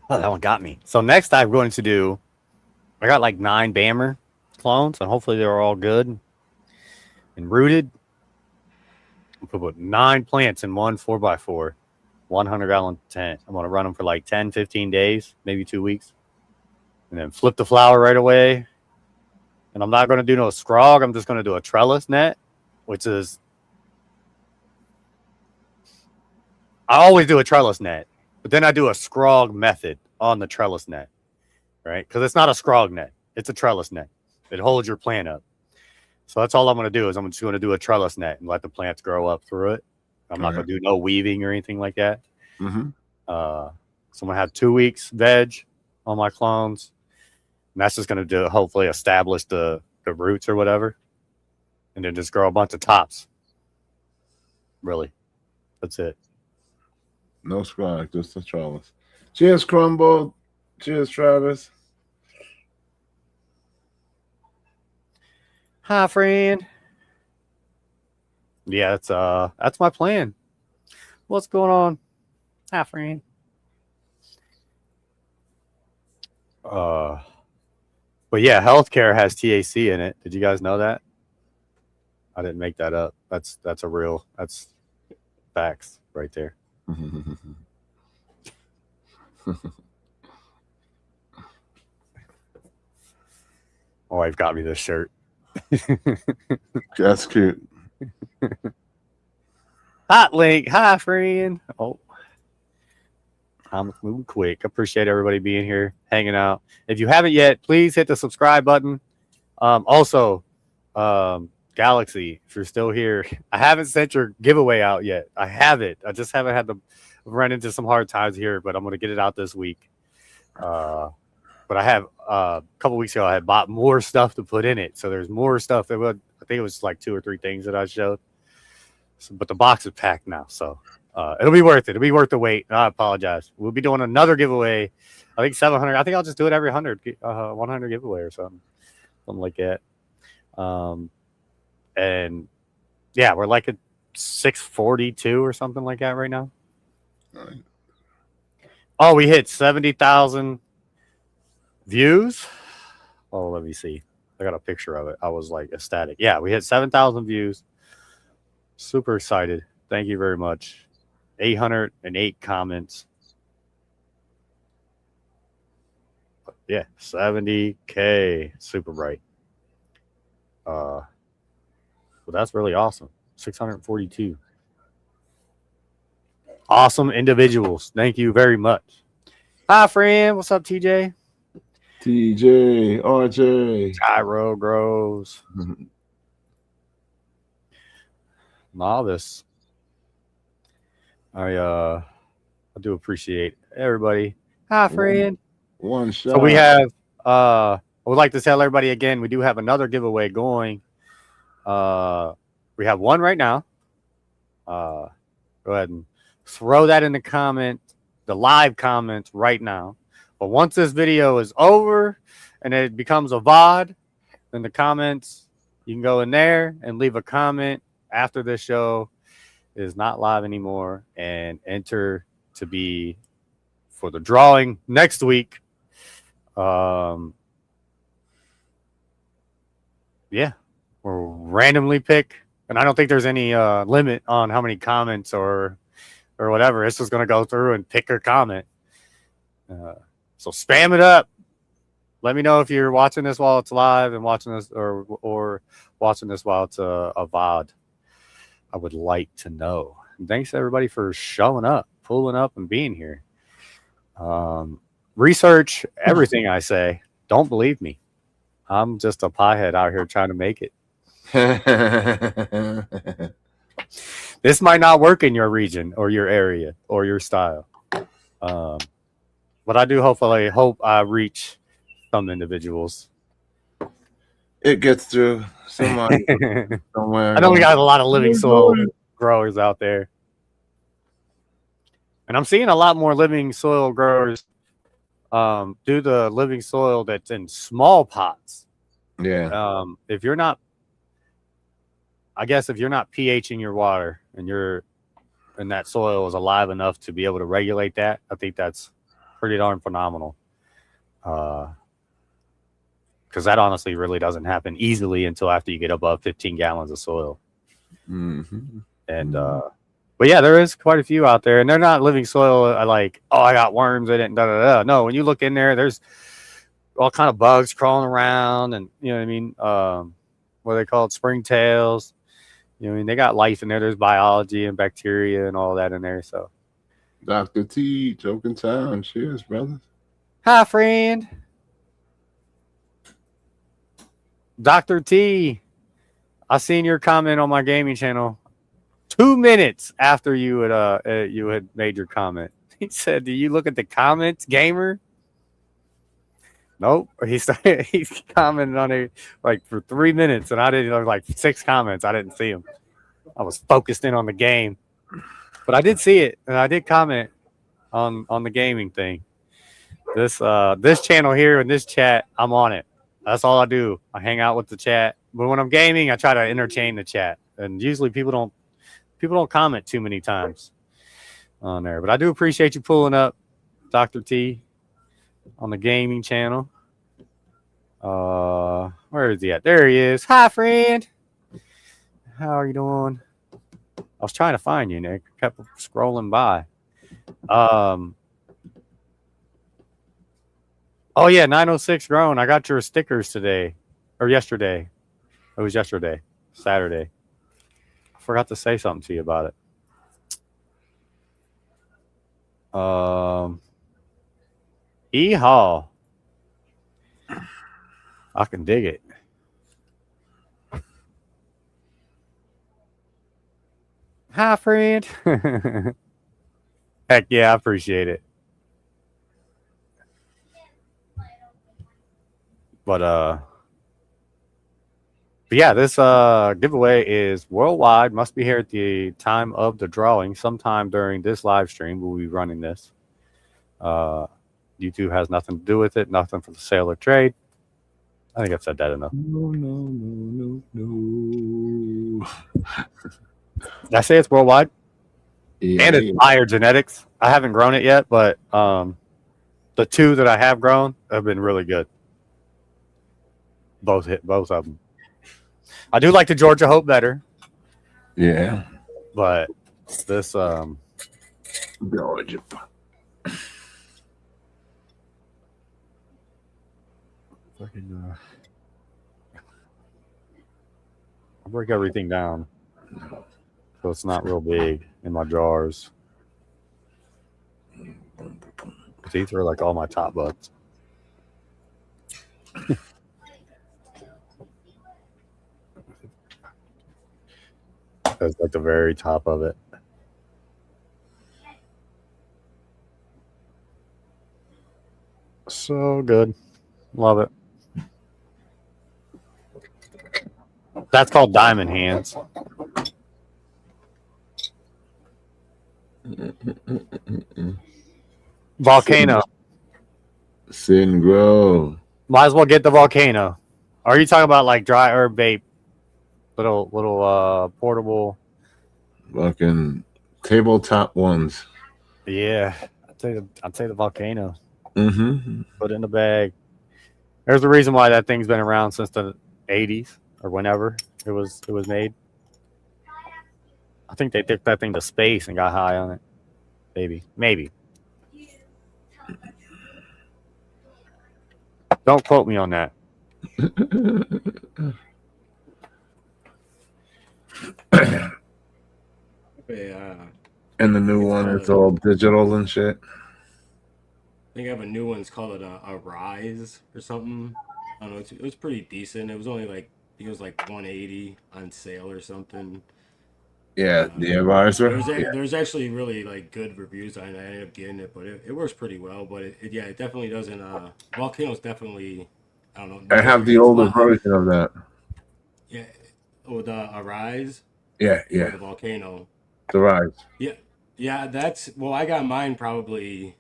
That one got me. So next I'm going to do, I got like 9 Bammer clones, and hopefully they're all good and rooted. I'll put 9 plants in one 4x4, 100-gallon tent. I'm going to run them for like 10, 15 days, maybe 2 weeks. And then flip the flower right away. And I'm not going to do no scrog. I'm just going to do a trellis net, which is, I always do a trellis net, but then I do a scrog method on the trellis net, right? Because it's not a scrog net. It's a trellis net. It holds your plant up. So that's all I'm going to do is I'm just going to do a trellis net and let the plants grow up through it. I'm not going to do no weaving or anything like that. Mm-hmm. So I'm going to have 2 weeks veg on my clones. And that's just going to hopefully establish the roots or whatever. And then just grow a bunch of tops. Really. That's it. No scrog, just a trellis. Cheers, Crumble. Cheers, Travis. Hi, friend. Yeah, that's my plan. What's going on? Hi, friend. But yeah, healthcare has TAC in it. Did you guys know that? I didn't make that up. That's facts right there. Oh, I've got me this shirt. That's cute. Hot link. Hi, friend. Oh, I'm moving quick. Appreciate everybody being here, hanging out. If you haven't yet, please hit the subscribe button. Also, Galaxy, if you're still here, I haven't sent your giveaway out yet. I have it. I just haven't had to run into some hard times here, but I'm going to get it out this week. But I have a couple weeks ago, I had bought more stuff to put in it. So there's more stuff. I think it was like 2 or 3 things that I showed. So, but the box is packed now. So it'll be worth it. It'll be worth the wait. I apologize. We'll be doing another giveaway. I think 700. I think I'll just do it every 100 giveaway or something like that. And yeah, we're like at 642 or something like that right now. All right. Oh, we hit 70,000 views. Oh, let me see. I got a picture of it. I was like ecstatic. Yeah, we hit 7,000 views. Super excited. Thank you very much. 808 comments. Yeah, 70K. Super bright. Well, that's really awesome. 642. Awesome individuals. Thank you very much. Hi, friend. What's up, TJ? TJ, RJ. CbunnyGrows. Novice. I do appreciate everybody. Hi, friend. One shot. So we have I would like to tell everybody again, we do have another giveaway going. We have one right now. Go ahead and throw that in the live comments right now. But once this video is over and it becomes a VOD, then the comments, you can go in there and leave a comment after this show is not live anymore and enter to be for the drawing next week. Yeah, we'll randomly pick, and I don't think there's any limit on how many comments or whatever. It's just going to go through and pick a comment. So spam it up. Let me know if you're watching this while it's live and watching this or watching this while it's a VOD. I would like to know. And thanks everybody for showing up, pulling up, and being here. Research everything I say. Don't believe me. I'm just a piehead out here trying to make it. This might not work in your region or your area or your style. But I do hope I reach some individuals. It gets through somebody somewhere. I know we got a lot of living soil growers out there. And I'm seeing a lot more living soil growers do the living soil that's in small pots. Yeah. If you're not pHing your water and that soil is alive enough to be able to regulate that, I think that's pretty darn phenomenal. Because that honestly really doesn't happen easily until after you get above 15 gallons of soil. Mm-hmm. And but yeah, there is quite a few out there, and they're not living soil like, oh, I got worms in it and da da da. No, when you look in there, there's all kind of bugs crawling around, and you know what I mean. What are they called? Springtails. You know, I mean, they got life in there. There's biology and bacteria and all that in there. So, Dr. T, Joking Town. Cheers, brother. hi, friend. Dr. T, I seen your comment on my gaming channel 2 minutes after you had made your comment. He said, "Do you look at the comments, gamer?" Nope. He's commented on it like for 3 minutes, and I didn't like 6 comments. I didn't see him. I was focused in on the game, but I did see it, and I did comment on the gaming thing. This channel here in this chat, I'm on it. That's all I do. I hang out with the chat, but when I'm gaming, I try to entertain the chat, and usually people don't comment too many times on there. But I do appreciate you pulling up, Dr. T, on the gaming channel. Where is he at? There he is. Hi, friend. How are you doing? I was trying to find you, Nick. I kept scrolling by. Oh yeah, 906 grown. I got your stickers today or yesterday. It was yesterday, Saturday. I forgot to say something to you about it. Yeehaw. I can dig it. Hi, friend. Heck yeah, I appreciate it. But yeah, this giveaway is worldwide. Must be here at the time of the drawing. Sometime during this live stream, we'll be running this. YouTube has nothing to do with it. Nothing for the sale or trade. I think I've said that enough. No. Did I say it's worldwide? Yeah, And it's higher genetics. I haven't grown it yet, but the 2 that I have grown have been really good. Both of them. I do like the Georgia Hope better. Yeah. But this Georgia. I'll break everything down so it's not real big in my jars. These are like all my top buds. That's like the very top of it. So good. Love it. That's called diamond hands. Volcano. Sit and grow. Might as well get the volcano. Are you talking about like dry herb vape? little portable. Fucking tabletop ones. Yeah, I'd say the volcano. Mm-hmm. Put it in the bag. There's a reason why that thing's been around since the 80s or whenever it was made. I think they took that thing to space and got high on it. Maybe. Don't quote me on that. Yeah. And the new one is all digital and shit. I think I have a new one. It's called a Rise or something. I don't know. It was pretty decent. It was only like I think it was like 180 on sale or something. Yeah, the advisor. There's actually really like good reviews on it. I ended up getting it, but it works pretty well. But it definitely doesn't. Volcano's definitely, I don't know. I have the older version of that. Yeah, with a Rise. Yeah. The Volcano. The Rise. Yeah. That's I got mine probably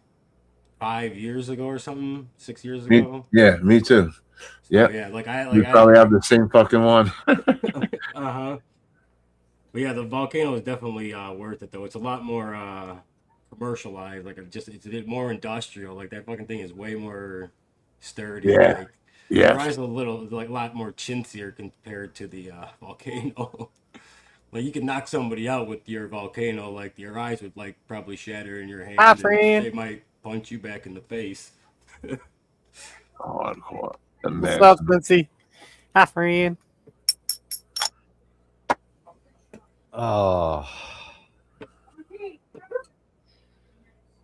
5 years ago or something, 6 years ago. Me too. So, yeah, you probably have the same fucking one. Uh-huh. But yeah, the Volcano is definitely worth it though. It's a lot more commercialized. Like it's a bit more industrial. Like that fucking thing is way more sturdy. Yeah. Like, Yeah. The Rise is a lot more chintzier compared to the Volcano. Like you could knock somebody out with your Volcano. Like your eyes would like probably shatter in your hand. Hi, friend. They might punch you back in the face. Hold on. What's up, Quincy? Hi, friend. Oh.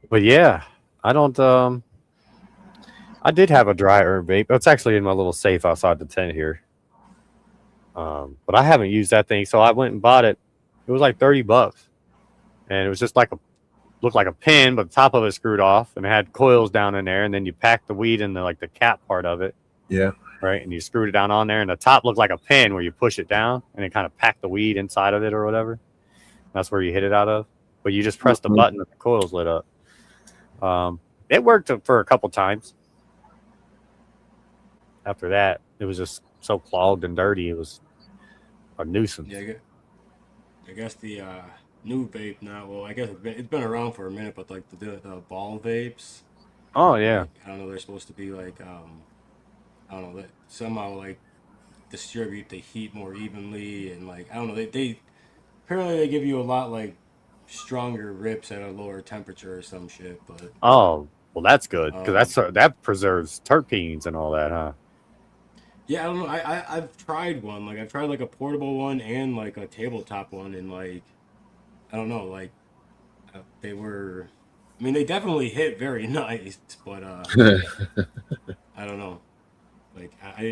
But yeah, I don't. I did have a dry herb vape. It's actually in my little safe outside the tent here. But I haven't used that thing, so I went and bought it. It was like $30, and it was just like looked like a pin, but the top of it screwed off, and it had coils down in there, and then you packed the weed in the cap part of it. Yeah. Right, and you screwed it down on there, and the top looked like a pin where you push it down, and it kind of packed the weed inside of it or whatever. That's where you hit it out of. But you just press the button, and the coils lit up. It worked for a couple times. After that, it was just so clogged and dirty. It was a nuisance. Yeah, I guess the new vape now. Well, I guess it's been around for a minute, but like the ball vapes. Oh yeah. Like, I don't know. They're supposed to be like I don't know, that somehow like distribute the heat more evenly, and like I don't know. They apparently they give you a lot like stronger rips at a lower temperature or some shit. But well, that's good because that preserves terpenes and all that, huh? Yeah, I don't know. I've tried one. Like I've tried like a portable one and like a tabletop one, and like I don't know, like they were. I mean, they definitely hit very nice, but I don't know. Like I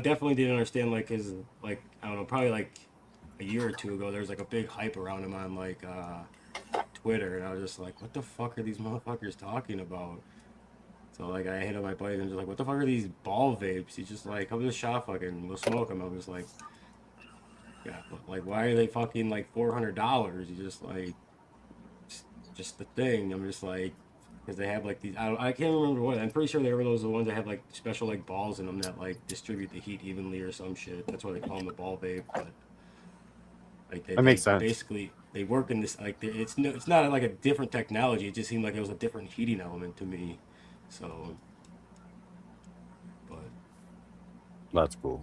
definitely didn't understand like his like I don't know, probably like a year or two ago there was like a big hype around him on like Twitter, and I was just like, what the fuck are these motherfuckers talking about? So like I hit up my buddy and just like, what the fuck are these ball vapes? He's just like, come to the shop, fucking we'll smoke them. I'm just like, yeah, but like why are they fucking like $400? You just like just the thing. I'm just like, because they have like these. I can't remember what. I'm pretty sure they were the ones that have like special like balls in them that like distribute the heat evenly or some shit. That's why they call them the ball vape. But like that makes sense. Basically, they work in this like it's not like a different technology. It just seemed like it was a different heating element to me. So, but that's cool.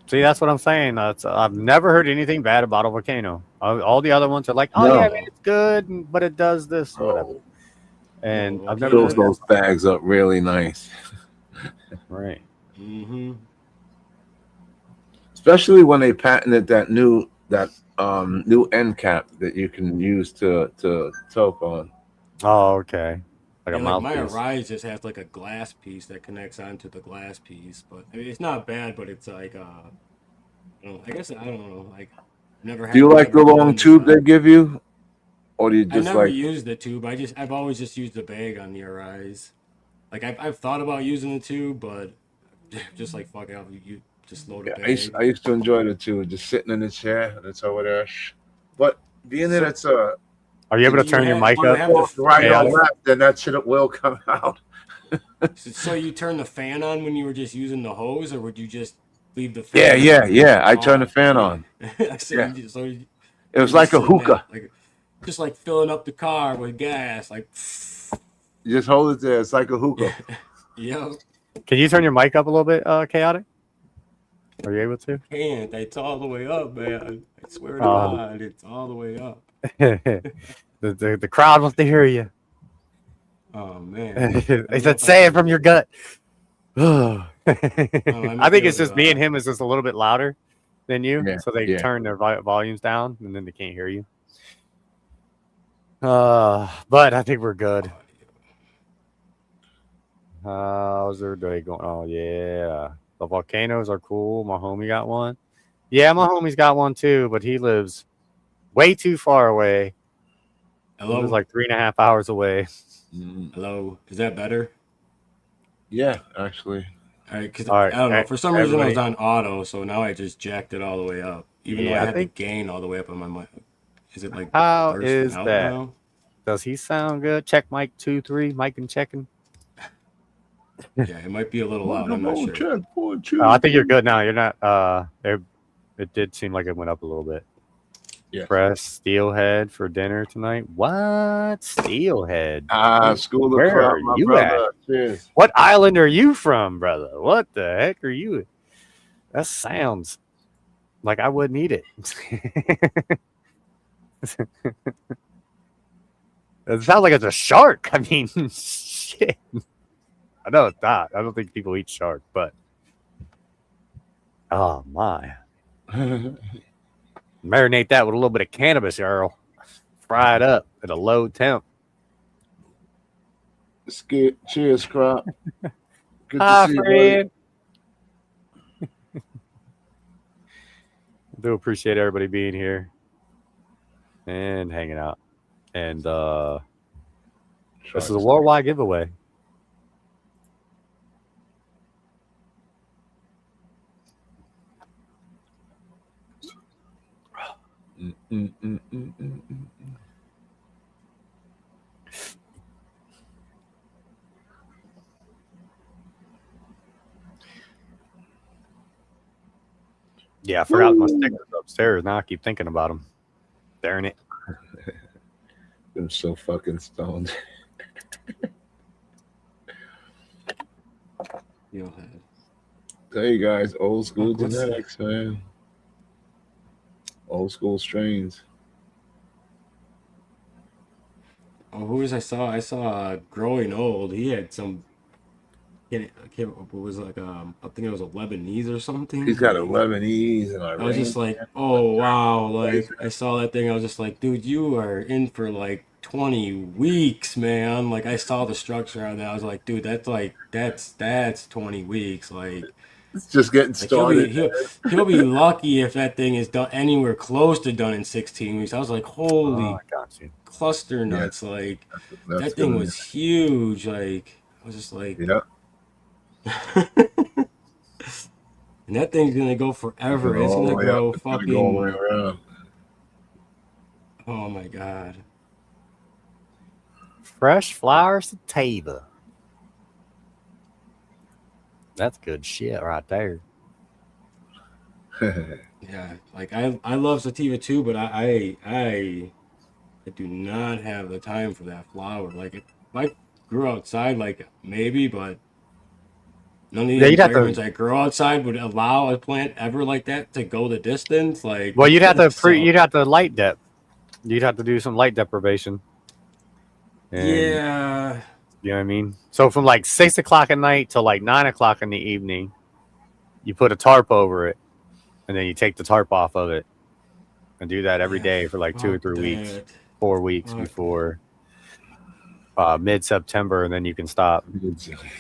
See, that's what I'm saying. I've never heard anything bad about a Volcano. All the other ones are like, oh yeah, man, it's good, but it does this or whatever. And I've never fills those bags up really nice. Right. Mm-hmm. Especially when they patented that new end cap that you can use to toke on. Oh, okay. Like my Arise just has like a glass piece that connects onto the glass piece, but I mean, it's not bad. But it's like I guess I don't know. Like never. Do you like the long tube they give you, or do you just I never used the tube. I've always just used the bag on the Arise. Like I've thought about using the tube, but just like fuck out, you just load it. Yeah, I used to enjoy the tube, just sitting in the chair and it's over there. But being that it's are you able to turn your mic up? Right or left, then that shit will come out. So you turn the fan on when you were just using the hose, or would you just leave the Yeah, fan yeah, on yeah. I turned the off? fan on. So Yeah, it you was were just like a sitting there, hookah. like just like filling up the car with gas, like. You just hold it there. It's like a hookah. Yep. Can you turn your mic up a little bit, Chaotic? Are you able to? Can't. It's all the way up, man. I swear to Um, God, it's all the way up. the crowd wants to hear you. Oh man. They said, "Say it from your gut." I I might be think able it's just to. me and him is just a little bit louder than you, Yeah, so they yeah. turn their volumes down and then they can't hear you. But I think we're good. How's their day going? Oh yeah, the volcanoes are cool. My homie got one. Yeah, my homie's got one too, but he lives way too far away. He lives Hello. like 3.5 hours away. Hello. Is that better? Yeah, actually. All right, because All right, I don't know. For some reason, I was everybody. on auto, so now I just jacked it all the way up, even though I Yeah, I had the think. gain all the way up on my mic. Is it like How bursting is out that? now? Does he sound good? Check mic 2, 3. Mic and checking. Yeah, it might be a little loud. I'm not sure. I think you're good now. You're not. It did seem like it went up a little bit. Yeah. Press steelhead for dinner tonight. What steelhead? School of Where crop, are my you brother. at? Cheers. What island are you from, brother? What the heck are you? That sounds like I wouldn't eat it. It sounds like it's a shark. I mean, shit. I know it's not. I don't think people eat shark, but oh my. Marinate that with a little bit of cannabis, Earl. Fry it up at a low temp. Cheers, crop. Good Hi, to see friend. I do appreciate everybody being here and hanging out. And this is a worldwide giveaway. Yeah, I forgot my stickers upstairs. Now I keep thinking about them. Darn it. I'm so fucking stoned. Hey guys, old school genetics, man. Old school strains. Oh, who was I saw? I saw Growing Old. He had some. I can't. What was like? I think it was a Lebanese or something. He's got a Lebanese and I was just like, oh wow! Like I saw that thing. I was just like, dude, you are in for like 20 weeks, man. Like I saw the structure on that. I was like, dude, that's 20 weeks. Like it's just getting started. He'll be lucky if that thing is done anywhere close to done in 16 weeks. I was like, holy cluster nuts! Yeah. Like that thing was huge. Like I was just like, yeah. And that thing's gonna go forever. It's gonna grow fucking. Go all the way around. Oh my god. Fresh flower sativa. That's good shit right there. Yeah, like I love sativa too, but I do not have the time for that flower. Like if I grew outside, like maybe, but none of the environments I grow outside would allow a plant ever like that to go the distance. Like, well, you'd have to you'd have to light dep. You'd have to do some light deprivation. And, yeah, you know what I mean. So from like 6 o'clock at night till like 9 o'clock in the evening, you put a tarp over it, and then you take the tarp off of it, and do that every day for like 2 or 3 weeks, 4 weeks before. Mid-September, and then you can stop,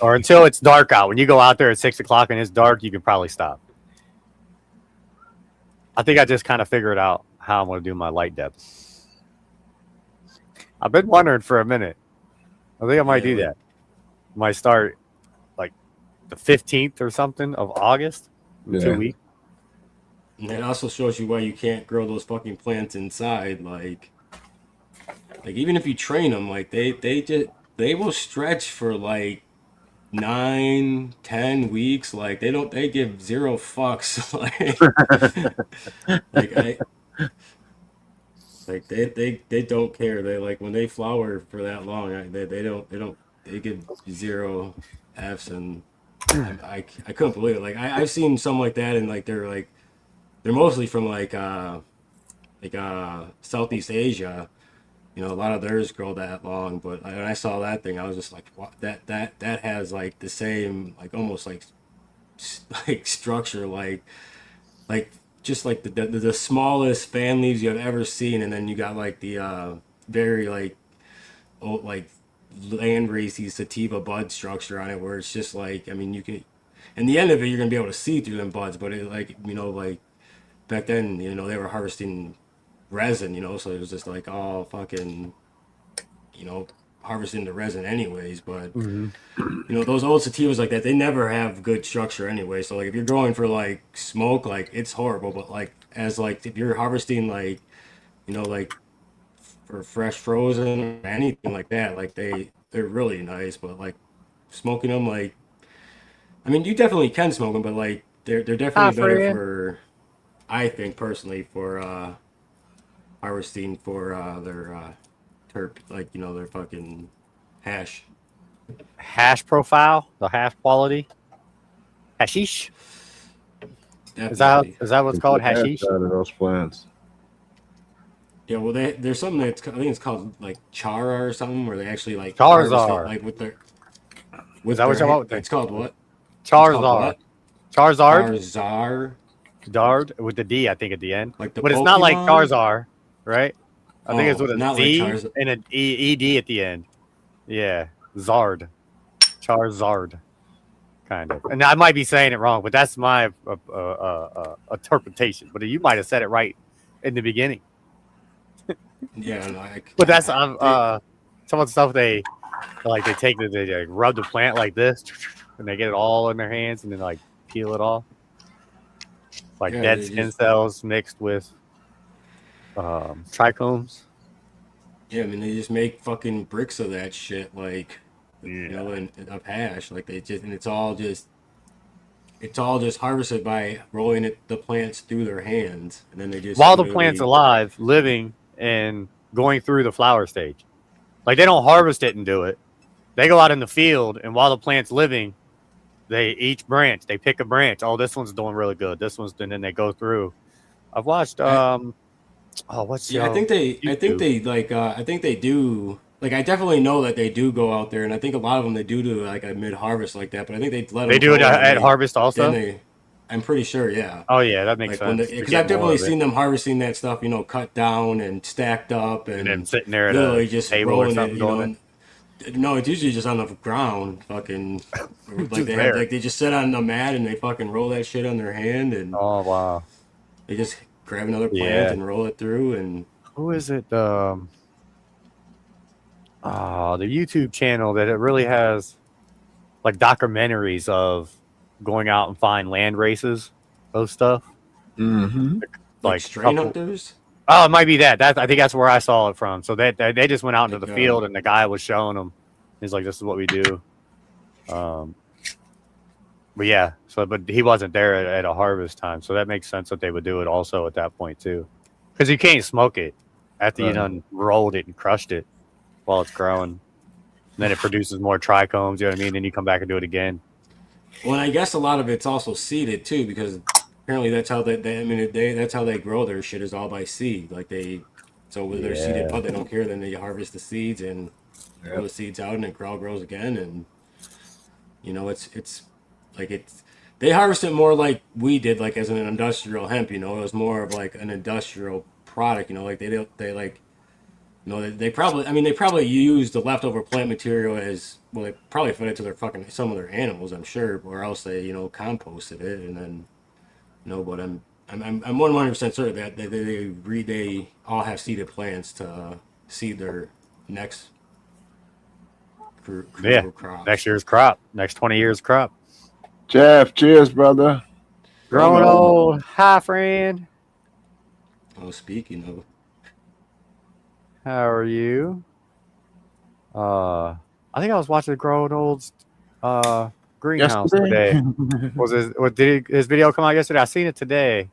or until it's dark out. When you go out there at 6 o'clock and it's dark, you can probably stop. I think I just kind of figured out how I'm going to do my light depth. I've been wondering for a minute. I think I might do that. Might start like the 15th or something of August in 2 weeks. And it also shows you why you can't grow those fucking plants inside, like even if you train them, like they will stretch for like 9-10 weeks, like they give zero fucks. Like I like they don't care. They like when they flower for that long, they give zero f's. And I couldn't believe it. Like I've seen some like that, and like they're mostly from Southeast Asia. You know, a lot of theirs grow that long. But when I saw that thing, I was just like, what? That has like the same, like almost like structure, like just like the smallest fan leaves you have ever seen, and then you got like the very like old like land racy sativa bud structure on it, where it's just like, I mean, you can, in the end of it, you're gonna be able to see through them buds. But it, like, you know, like back then, you know, they were harvesting resin, you know, so it was just like all fucking, you know, harvesting the resin anyways. But Mhm. you know, those old sativas like that, they never have good structure anyway. So like if you're growing for like smoke, like it's horrible. But like as like if you're harvesting like, you know, like for fresh frozen or anything like that, like they're really nice. But like smoking them, like, I mean, you definitely can smoke them, but like they're Hi, definitely better friend. for, I think personally, for harvesting for their terp, like, you know, their fucking hash. Hash profile, the hash quality, hashish. Definitely. Is that what's Get called the hash hashish? out of those plants. Yeah, well, there's something that's, I think it's called like chara or something, where they actually like harvest it Charizard. like Is that what you're talking about? It's called what? It's called Charizard. what? Charizard. Charizard, Dard with the D, I think, at the end. like the But it's not like Pokemon. Charizard, right? I think it's Oh, with a not like Z Charizard. and an ED at the end. Yeah. Zard. Charizard. Kind of. And I might be saying it wrong, but that's my interpretation. But you might have said it right in the beginning. Yeah, no, I, But that's they, some of the stuff they take they like rub the plant like this and they get it all in their hands and then like peel it off. Like yeah, dead they skin just, cells mixed with trichomes. yeah, I mean, they just make fucking bricks of that shit, like, you Yeah. know, and of hash, like they just, and it's all just harvested by rolling the plants through their hands, and then they just While the plant's literally, alive, living and going through the flower stage. Like they don't harvest it and do it. They go out in the field and while the plant's living, they each branch, they pick a branch. Oh, this one's doing really good. This one's, and then they go through. I've watched I, what's yeah, I think show? YouTube. I think they do. Like, I definitely know that they do go out there, and I think a lot of them they do like a mid harvest like that. But I think they let They them do it grow, and at harvest then also. they, I'm pretty sure, yeah. Oh yeah, that makes Like when sense to because get I've more definitely of it. seen them harvesting that stuff, you know, cut down and stacked up, And then and sitting there at a literally just table or rolling it, something you doing know. it. No, it's usually just on the ground, fucking. Like Just they have, there. like they just sit on the mat and they fucking roll that shit on their hand, and Oh wow. they just grab another plant Yeah. and roll it through, and Who is it? The YouTube channel that it really has like documentaries of going out and find land races, those stuff. Mm-hmm. like Like strain couple. hunters. Oh, it might be that. I think that's where I saw it from. So they just went out into Like the field and the guy was showing them. He's like, "This is what we do." But yeah. But he wasn't there at a harvest time, so that makes sense that they would do it also at that point too, because you can't smoke it after you Right. done rolled it and crushed it while it's growing. And then it produces more trichomes. You know what I mean? Then you come back and do it again. Well, and I guess a lot of it's also seeded too, because apparently that's how I mean, that's how they grow their shit, is all by seed. Like so with their seeded Yeah. bud, they don't care. Then they harvest the seeds and throw Yep. the seeds out, and it grows again. And you know, it's like they harvest it more like we did, like as an industrial hemp. You know, it was more of like an industrial product. You know, like they like. You know, they probably, I mean, they probably use the leftover plant material as, well, they probably fed it to their fucking, some of their animals, I'm sure, or else they, you know, composted it, and then, you know, but I'm 100% certain that they all have seeded plants to seed their next Yeah. crew crops. Next year's crop. Next 20 years crop. Jeff, cheers, brother. Growing old. Hi, friend. Oh, speaking of, How are you? I think I was watching the Growing Olds greenhouse Yesterday? today. Did his video come out yesterday? I seen it today.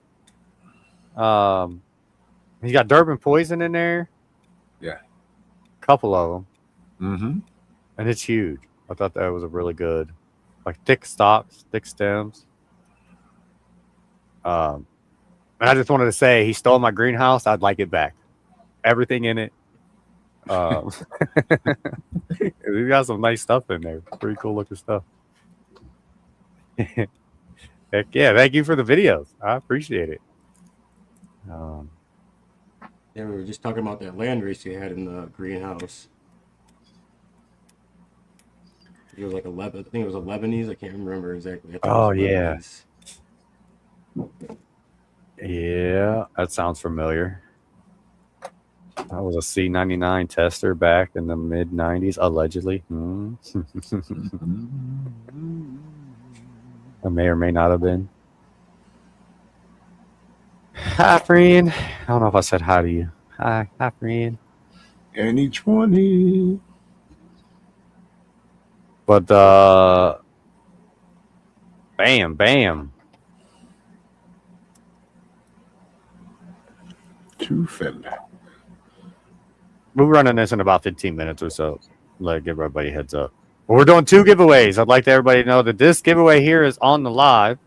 He's got Durban poison in there. Yeah. Couple of them. Mm-hmm. And it's huge. I thought that was a really good, like thick stalks, thick stems. And I just wanted to say he stole my greenhouse. I'd like it back. Everything in it. He got some nice stuff in there. Pretty cool looking stuff. Heck yeah! Thank you for the videos. I appreciate it. Yeah, we were just talking about that land race you had in the greenhouse. It was like 11. I think it was 11s. I can't remember exactly. Oh yeah. Yeah, that sounds familiar. I was a C99 tester back in the mid 90s, allegedly. I may or may not have been. Hi, friend. I don't know if I said hi to you. Hi, friend. Any 20. But bam. Two fella. We're running this in about 15 minutes or so. Give everybody a heads up. Well, we're doing 2 giveaways. I'd like everybody to know that this giveaway here is on the live.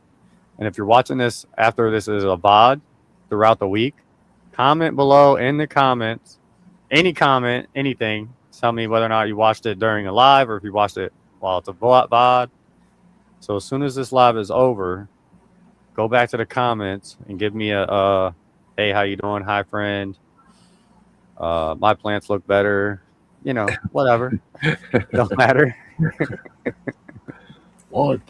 And if you're watching this after this is a VOD throughout the week, comment below in the comments. Any comment, anything. Tell me whether or not you watched it during a live or if you watched it while it's a VOD. So as soon as this live is over, go back to the comments and give me a hey, how you doing? Hi, friend. My plants look better. You know, whatever. Don't matter. But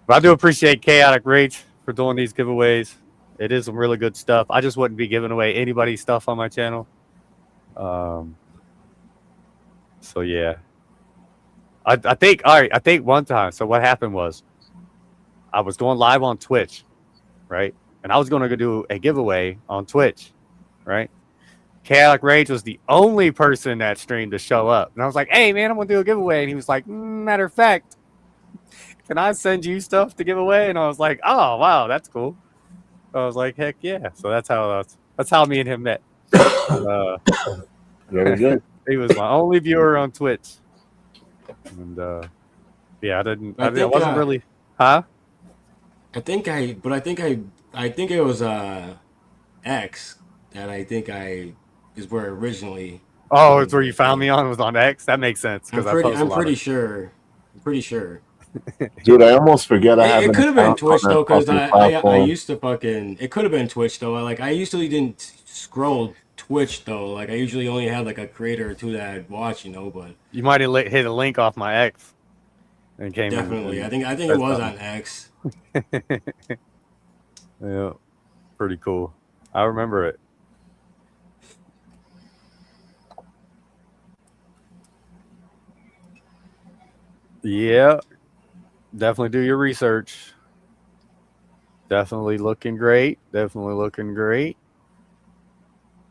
I do appreciate Chaotic Rage for doing these giveaways. It is some really good stuff. I just wouldn't be giving away anybody's stuff on my channel. So yeah. I think one time, so what happened was I was going live on Twitch, right? And I was going to do a giveaway on Twitch, right? Chaotic Rage was the only person that streamed to show up. And I was like, hey, man, I'm going to do a giveaway. And he was like, matter of fact, can I send you stuff to give away? And I was like, oh, wow, that's cool. I was like, heck yeah. So that's how me and him met. very good. He was my only viewer on Twitch. And yeah, I wasn't really, huh? I think it was X that I think is where originally. Oh, it's where you found me on. It was on X. That makes sense because I'm pretty sure. Dude, I almost forget I have. It could have been Twitch though, because I used to fucking. It could have been Twitch though. I usually didn't scroll Twitch though. Like I usually only had like a creator or two that I'd watch, you know. But you might have hit a link off my X. And came definitely, I think it was on X. Yeah, pretty cool. I remember it. Yeah, definitely do your research. Definitely looking great.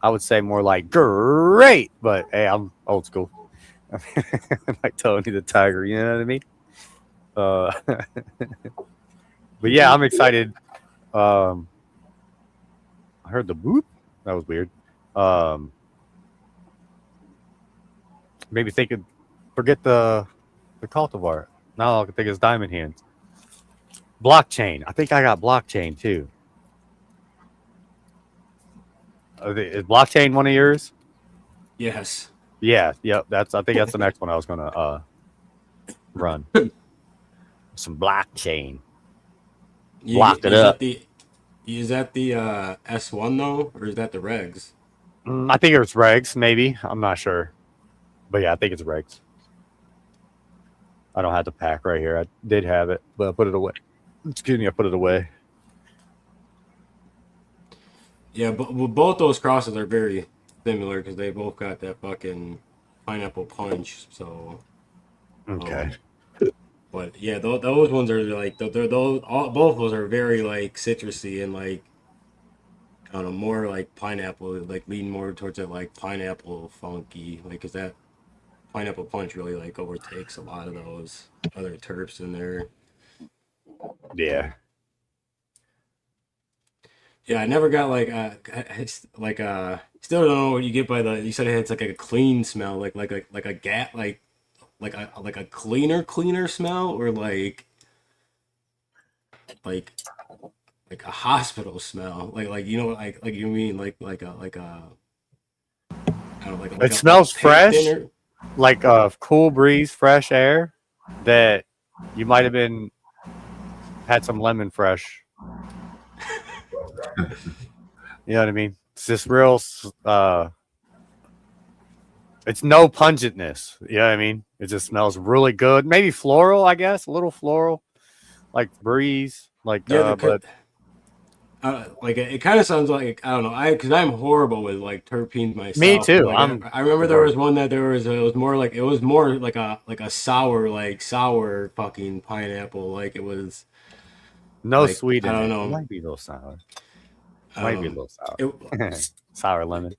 I would say more like great, but hey, I'm old school. Like Tony the Tiger, you know what I mean? But yeah, I'm excited. I heard the boop. That was weird. Maybe forget the cultivar. Now I can think it's diamond hands. Blockchain. I think I got blockchain too. Is blockchain one of yours? Yes. Yeah. Yep. I think that's the next one I was gonna run. Some blockchain. Block it up. Is that the S1 though, or is that the regs? I think it's regs, maybe. I'm not sure. But yeah, I think it's regs. I don't have the pack right here. I did have it, but I put it away. Excuse me, I put it away. Yeah, but both those crosses are very similar because they both got that fucking pineapple punch. So okay. But yeah, those ones are like both of those are very like citrusy and like I don't know, more like pineapple, like lean more towards that like pineapple funky. Like is that pineapple punch really like overtakes a lot of those other terps in there. Yeah. Yeah, I never got like still don't know what you get by the. You said it's like a clean smell, like a gat, like a cleaner smell, or like like a hospital smell, like you know, like you mean like a I don't know, It smells pig fresh, dinner. like a cool breeze, fresh air that you might have had some lemon fresh. You know what I mean? It's just real. It's no pungentness. You know what I mean? It just smells really good. Maybe floral, I guess, a little floral, like breeze, like Yeah, but like it kind of sounds like I don't know, because I'm horrible with like terpenes me myself. But, too. like I remember there was one that it was more like a sour fucking pineapple. Like it was no like sweet I in don't it. It know. might be a little sour. Might be a little sour. It, Sour lemon.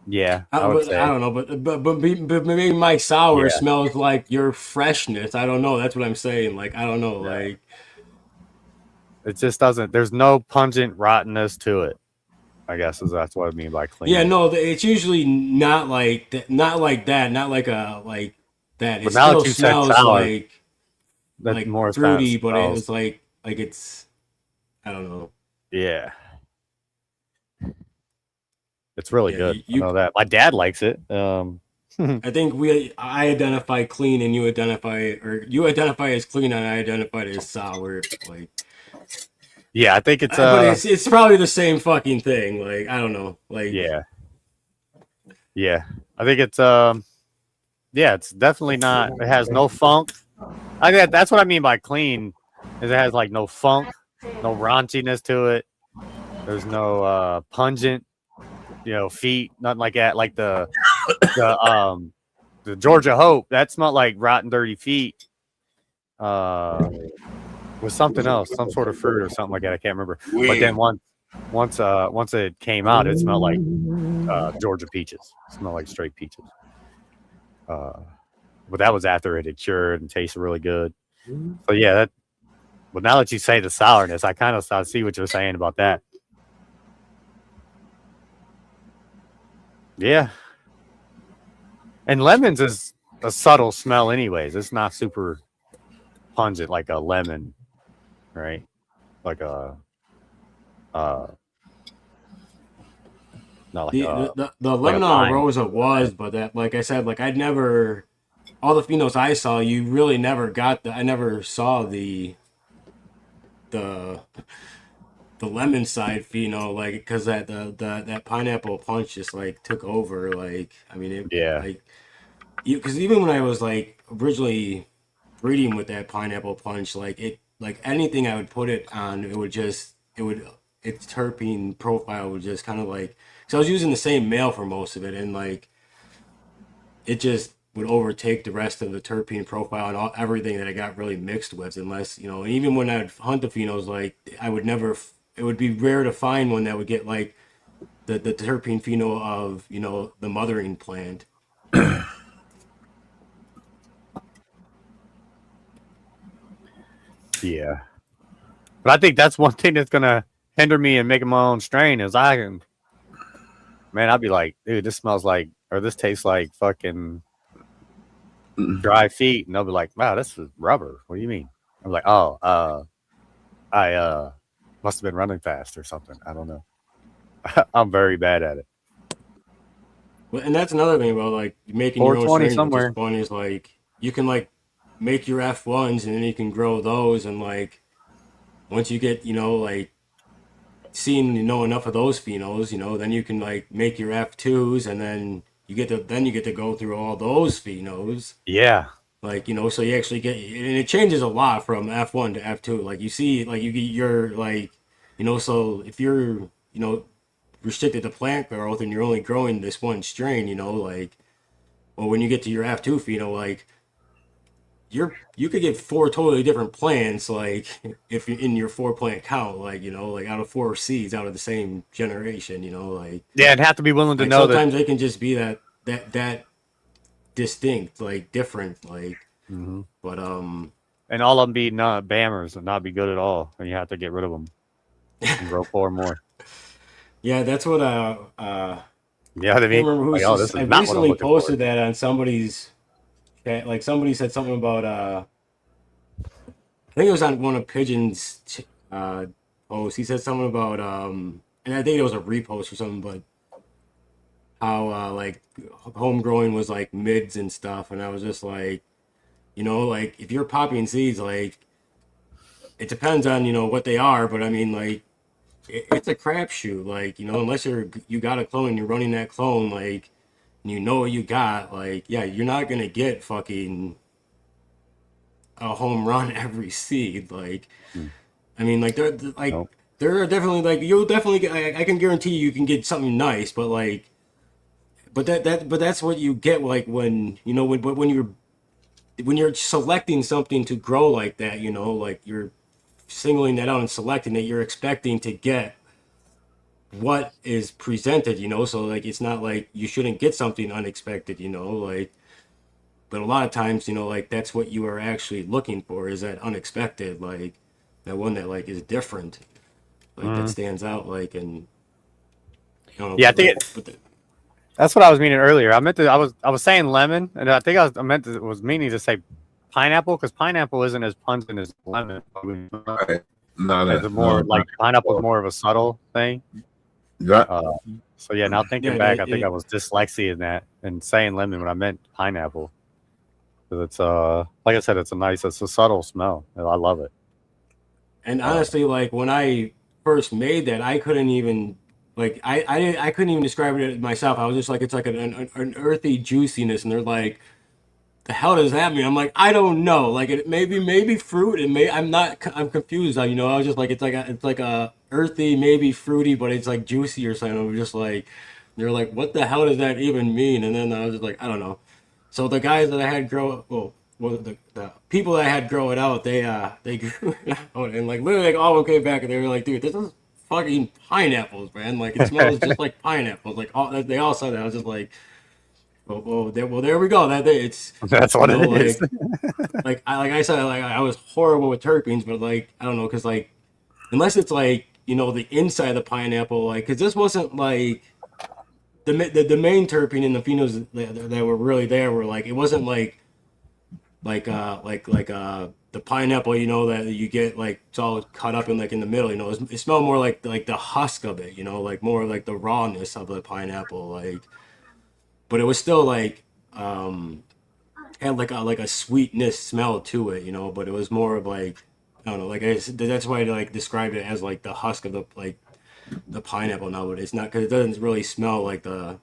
Yeah, I would but say. I don't know, but maybe my sour Yeah. smells like your freshness. I don't know. That's what I'm saying. Like I don't know. Yeah. Like It just doesn't. There's no pungent rottenness to it. I guess that's what I mean by clean. yeah, no, it's usually not like that. Not like that. Not like a like that. It But now still that you said smells sour, that like more kind of fruity, but it smells. was like it's I don't know. Yeah, it's really Yeah, good. I you know that. My dad likes it. I think I identify clean and you identify as clean and I identify as sour. Like, Yeah, I think it's but it's probably the same fucking thing. Like I don't know. Like yeah. I think it's yeah, it's definitely not. It has no funk. That's what I mean by clean. Is it has like no funk, no raunchiness to it. There's no pungent, feet, nothing like that. Like the Georgia Hope, that smelled like rotten, dirty feet. With something else, some sort of fruit or something like that. I can't remember. But then once it came out, it smelled like Georgia peaches. It smelled like straight peaches. But that was after it had cured and tasted really good. So yeah, but now that you say the sourness, I kind of see what you're saying about that. Yeah. And lemons is a subtle smell anyways. It's not super pungent like a lemon, right? Like a not like the like lemon a on lime. Rosa was, but that like I said, like I'd never all the phenos I saw, you really never got I never saw the lemon side pheno, like because that pineapple punch just like took over. Like I mean, like because even when I was like originally breeding with that pineapple punch, like anything I would put it on, its terpene profile would just kind of like, because I was using the same male for most of it, and like it just would overtake the rest of the terpene profile and everything that I got really mixed with, unless and even when I'd hunt the phenos, like I would never. It would be rare to find one that would get like the terpene pheno of the mothering plant. Yeah. But I think that's one thing that's gonna hinder me in making my own strain is I'd be like, dude, this smells like, or this tastes like fucking dry feet, and they'll be like, wow, this is rubber. What do you mean? I'm like, oh, I must have been running fast or something. I don't know. I'm very bad at it. Well, and that's another thing about like making your own 420 strains, somewhere. which is fun, is like you can like make your F1s and then you can grow those, and like once you get like seeing enough of those phenos, then you can like make your F2s, and then you get to go through all those phenos. Yeah. Like so you actually get, and it changes a lot from F1 to F2. Like you see, like you get your like so if you're restricted to plant growth and you're only growing this one strain, like, well, when you get to your F2 pheno, like you could get 4 totally different plants, like if you're in your 4 plant count, like like out of 4 seeds out of the same generation, like Yeah, and have to be willing to like know that. sometimes they can just be that distinct, like different, like. But and all of them be not bammers and not be good at all, and you have to get rid of them and grow 4 more. yeah, that's what Yeah, what I I can't mean, remember like, who's oh, just, this I is not what I'm recently looking for. posted that on somebody's chat. Like somebody said something about I think it was on one of Pigeon's posts. He said something about and I think it was a repost or something, but how like home growing was like mids and stuff, and I was just like, like if you're popping seeds, like it depends on what they are, but I mean like it's a crapshoot, like unless you got a clone and you're running that clone, like and you know what you got, like yeah, you're not gonna get fucking a home run every seed, like. I mean, like Nope. there are definitely like you'll definitely get. I can guarantee you can get something nice, but like, but that's what you get like when when you're selecting something to grow like that. Like you're singling that out and selecting it. You're expecting to get what is presented. So like it's not like you shouldn't get something unexpected. Like. But a lot of times, like that's what you are actually looking for is that unexpected, like that one that like is different. Like that stands out, like, and I don't know, Yeah, I but think like, that's what I was meaning earlier. I was saying lemon, and I think I was meaning to say pineapple, because pineapple isn't as pungent as lemon. Right. No, It's more like pineapple is more of a subtle thing. Yeah. So yeah, now thinking yeah, back, I think I was dyslexia in that and saying lemon when I meant pineapple. Because it's like I said, it's a subtle smell, and I love it. and honestly, like when I first made that, I couldn't even like I couldn't even describe it myself. I was just like it's like an earthy juiciness, and they're like, the hell does that mean? I'm like, I don't know. Like it maybe fruit. I'm confused. I was just like it's like a earthy, maybe fruity, but it's like juicy or something. I was just like, they're like, what the hell does that even mean? And then I was just like, I don't know. So the guys that I had the people that I had grow it out, they grew it out and like literally like all of them came back and they were like, dude, this is fucking pineapples, man. Like it smells just like pineapples. Like they all said that. I was just like. There we go. It's That's what it is. like I said, like I was horrible with terpenes, but like I don't know, cause like unless it's like the inside of the pineapple, like cause this wasn't like the main terpene and the phenols that were really there were like it wasn't like the pineapple that you get like it's all cut up in like in the middle, it smelled more like the husk of it, like more like the rawness of the pineapple, like but it was still like had like a sweetness smell to it, but it was more of like I don't know, like that's why I like described it as like the husk of the pineapple now, but it's not because it doesn't really smell like I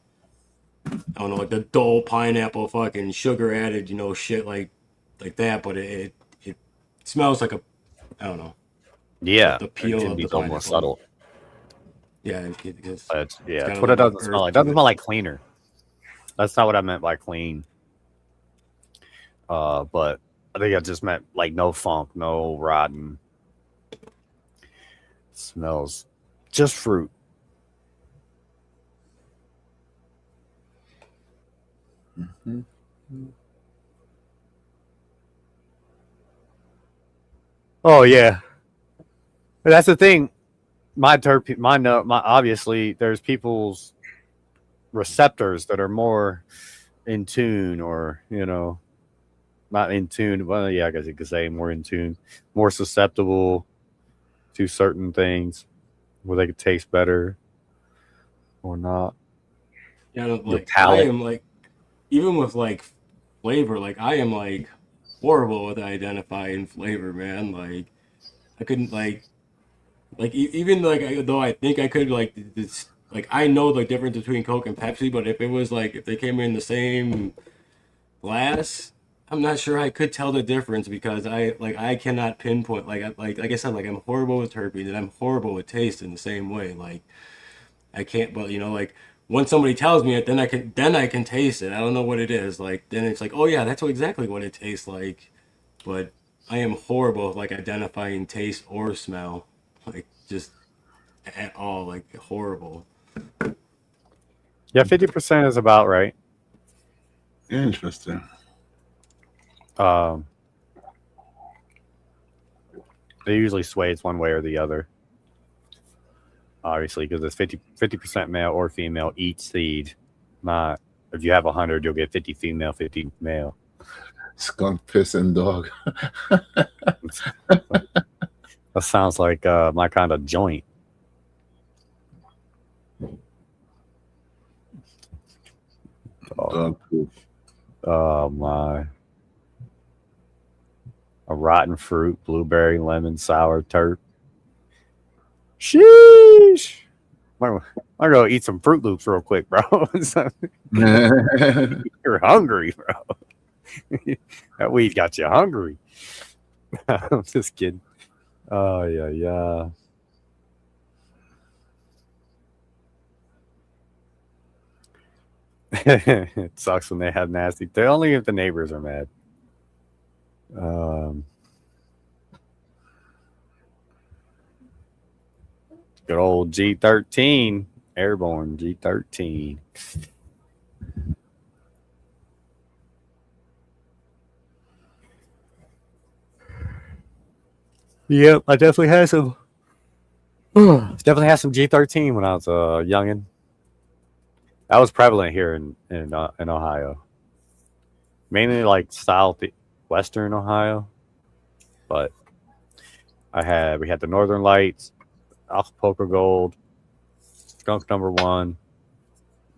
don't know, like the dull pineapple fucking sugar added, shit like that, but it smells like I don't know, Yeah, the it peel can of be the a little more pineapple. subtle. Yeah, But yeah, got it's a what little it bit of doesn't smell earth like. It to doesn't it. smell like cleaner. That's not what I meant by clean. But I think I just meant like no funk, no rotten. Smells just fruit. Oh yeah, that's the thing. My obviously there's people's receptors that are more in tune, or not in tune. Well, yeah, I guess you could say more in tune, more susceptible to certain things where they could taste better or not. Yeah, no, Your like I palate. am like even with like flavor, like I am like horrible with identifying flavor, man. Like I couldn't even like though I think I could like this like I know the difference between Coke and Pepsi, but if it was like if they came in the same glass, I'm not sure I could tell the difference because I cannot pinpoint like I said like I'm horrible with terpenes and I'm horrible with taste in the same way. Like I can't, but like when somebody tells me it, then I can taste it. I don't know what it is. Like then it's like, oh yeah, that's exactly what it tastes like. But I am horrible with like identifying taste or smell, like just at all, like horrible. Yeah, 50% is about right. Interesting. They usually sway it's one way or the other. Obviously, because it's 50% male or female each seed. Not if you have 100, you'll get 50 female, 50 male. Skunk piss and dog. That sounds like my kind of joint. Dog poop. Oh my. A rotten fruit, blueberry, lemon, sour, terp. Sheesh. I'm gonna go eat some Fruit Loops real quick, bro. You're hungry, bro. That weed got you hungry. I'm just kidding. Oh yeah. It sucks when they have nasty. They only if the neighbors are mad. Good old G13, airborne G13. Yep, I definitely had some. Definitely had some G13 when I was a youngin'. That was prevalent here in Ohio, mainly like western Ohio. But we had the Northern Lights, Acapulco Gold, Skunk Number 1,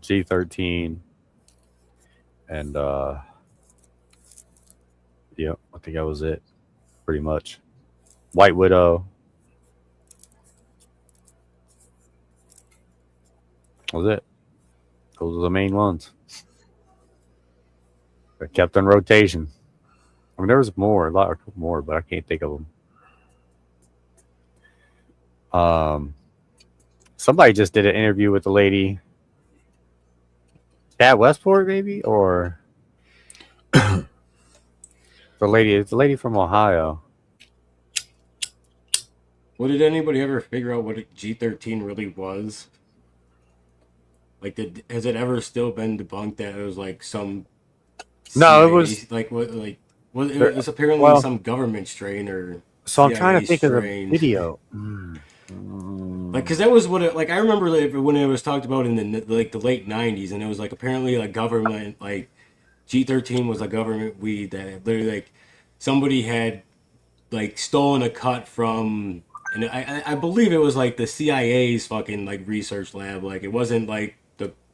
G13, and yep, I think that was it, pretty much. White Widow. That was it. Those are the main ones. They're kept in rotation. I mean, there was a lot more, but I can't think of them. Somebody just did an interview with the lady, Chad Westport, maybe, or the lady from Ohio. Well, did anybody ever figure out what a G13 really was? Like, has it ever still been debunked that it was like some? No, CIA, it was like what? Like it was apparently some government strain or. So CIA I'm trying to think strain. of the video. Like, because that was what it, like I remember when it was talked about in the late 90s, and it was like apparently like government, like G13 was a government weed that literally like somebody had like stolen a cut from, and I believe it was like the CIA's fucking like research lab. Like it wasn't like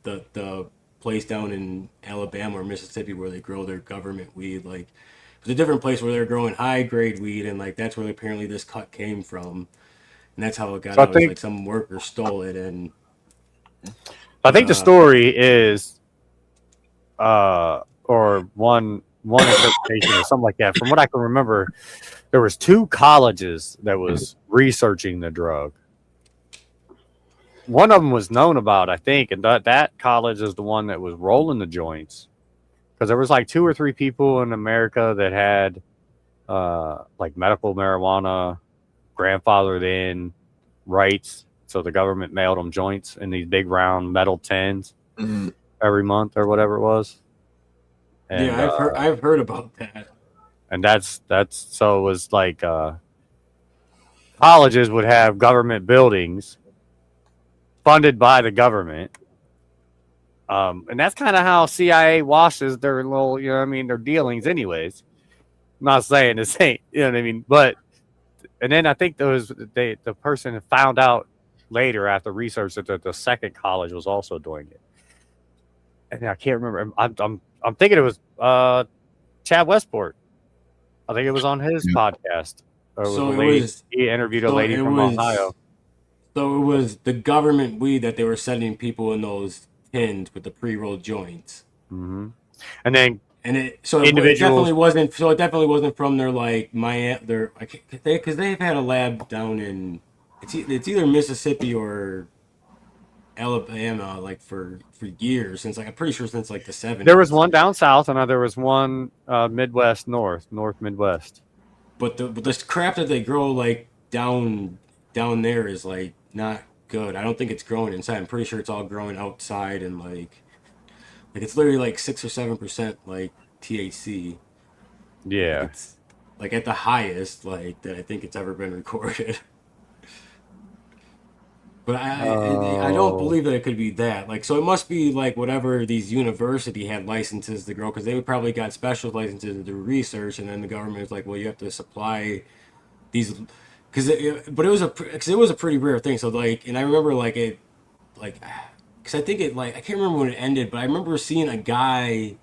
the place down in Alabama or Mississippi where they grow their government weed. Like it was a different place where they're growing high grade weed, and like that's where apparently this cut came from. And that's how it got out. Like some worker stole it, and I think the story is, or one interpretation or something like that. From what I can remember, there was 2 colleges that was researching the drug. One of them was known about, I think, and that college is the one that was rolling the joints, because there was like 2 or 3 people in America that had like medical marijuana grandfathered in rights, so the government mailed them joints in these big round metal tins every month or whatever it was. And, yeah, I've heard about that. And that's so it was like colleges would have government buildings funded by the government, and that's kind of how CIA washes their little, their dealings anyways. I'm not saying this ain't, you know what I mean, but and then I think the person found out later after research that the second college was also doing it, and I can't remember. I'm thinking it was Chad Westport. I think it was on his podcast. He interviewed a lady from Ohio. So it was the government weed that they were sending people in those tins with the pre-rolled joints. Mm-hmm. And then it definitely wasn't. So it definitely wasn't from their because they've had a lab down in it's either Mississippi or Alabama like for years, since I'm pretty sure since like the 70s. There was one down south, and there was one Midwest, north Midwest. But the crap that they grow like down there is like not good. I don't think it's growing inside. I'm pretty sure it's all growing outside and like Like it's literally like 6 or 7% like THC. Like Yeah. it's like at the highest like that I think it's ever been recorded. But I don't Oh, believe that it could be that. Like, so it must be like whatever these university had licenses to grow, because they would probably got special licenses to do research, and then the government was like, well, you have to supply these, but because it was a pretty rare thing. So like, and I remember like, because I think it like I can't remember when it ended, but I remember seeing a guy.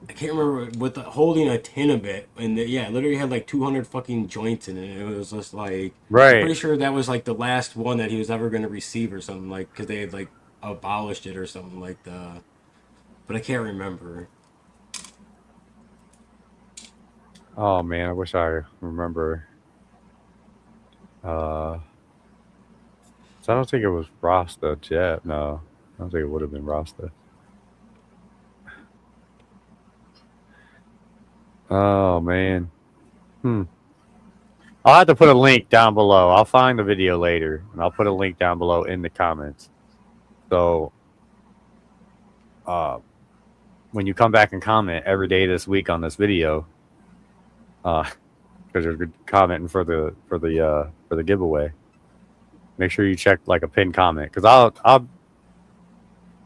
I can't remember holding a tin of it, and yeah, it literally had like 200 fucking joints in it. It was just like I'm right. pretty sure that was like the last one that he was ever going to receive or something, like because they had like abolished it or something like the. But I can't remember. Oh man, I wish I remember. So I don't think it was Rasta Jet. No, I don't think it would have been Rasta. Oh man. Hmm. I'll have to put a link down below. I'll find the video later, and I'll put a link down below in the comments. So, when you come back and comment every day this week on this video, because you're commenting for the giveaway, make sure you check like a pinned comment, because I'll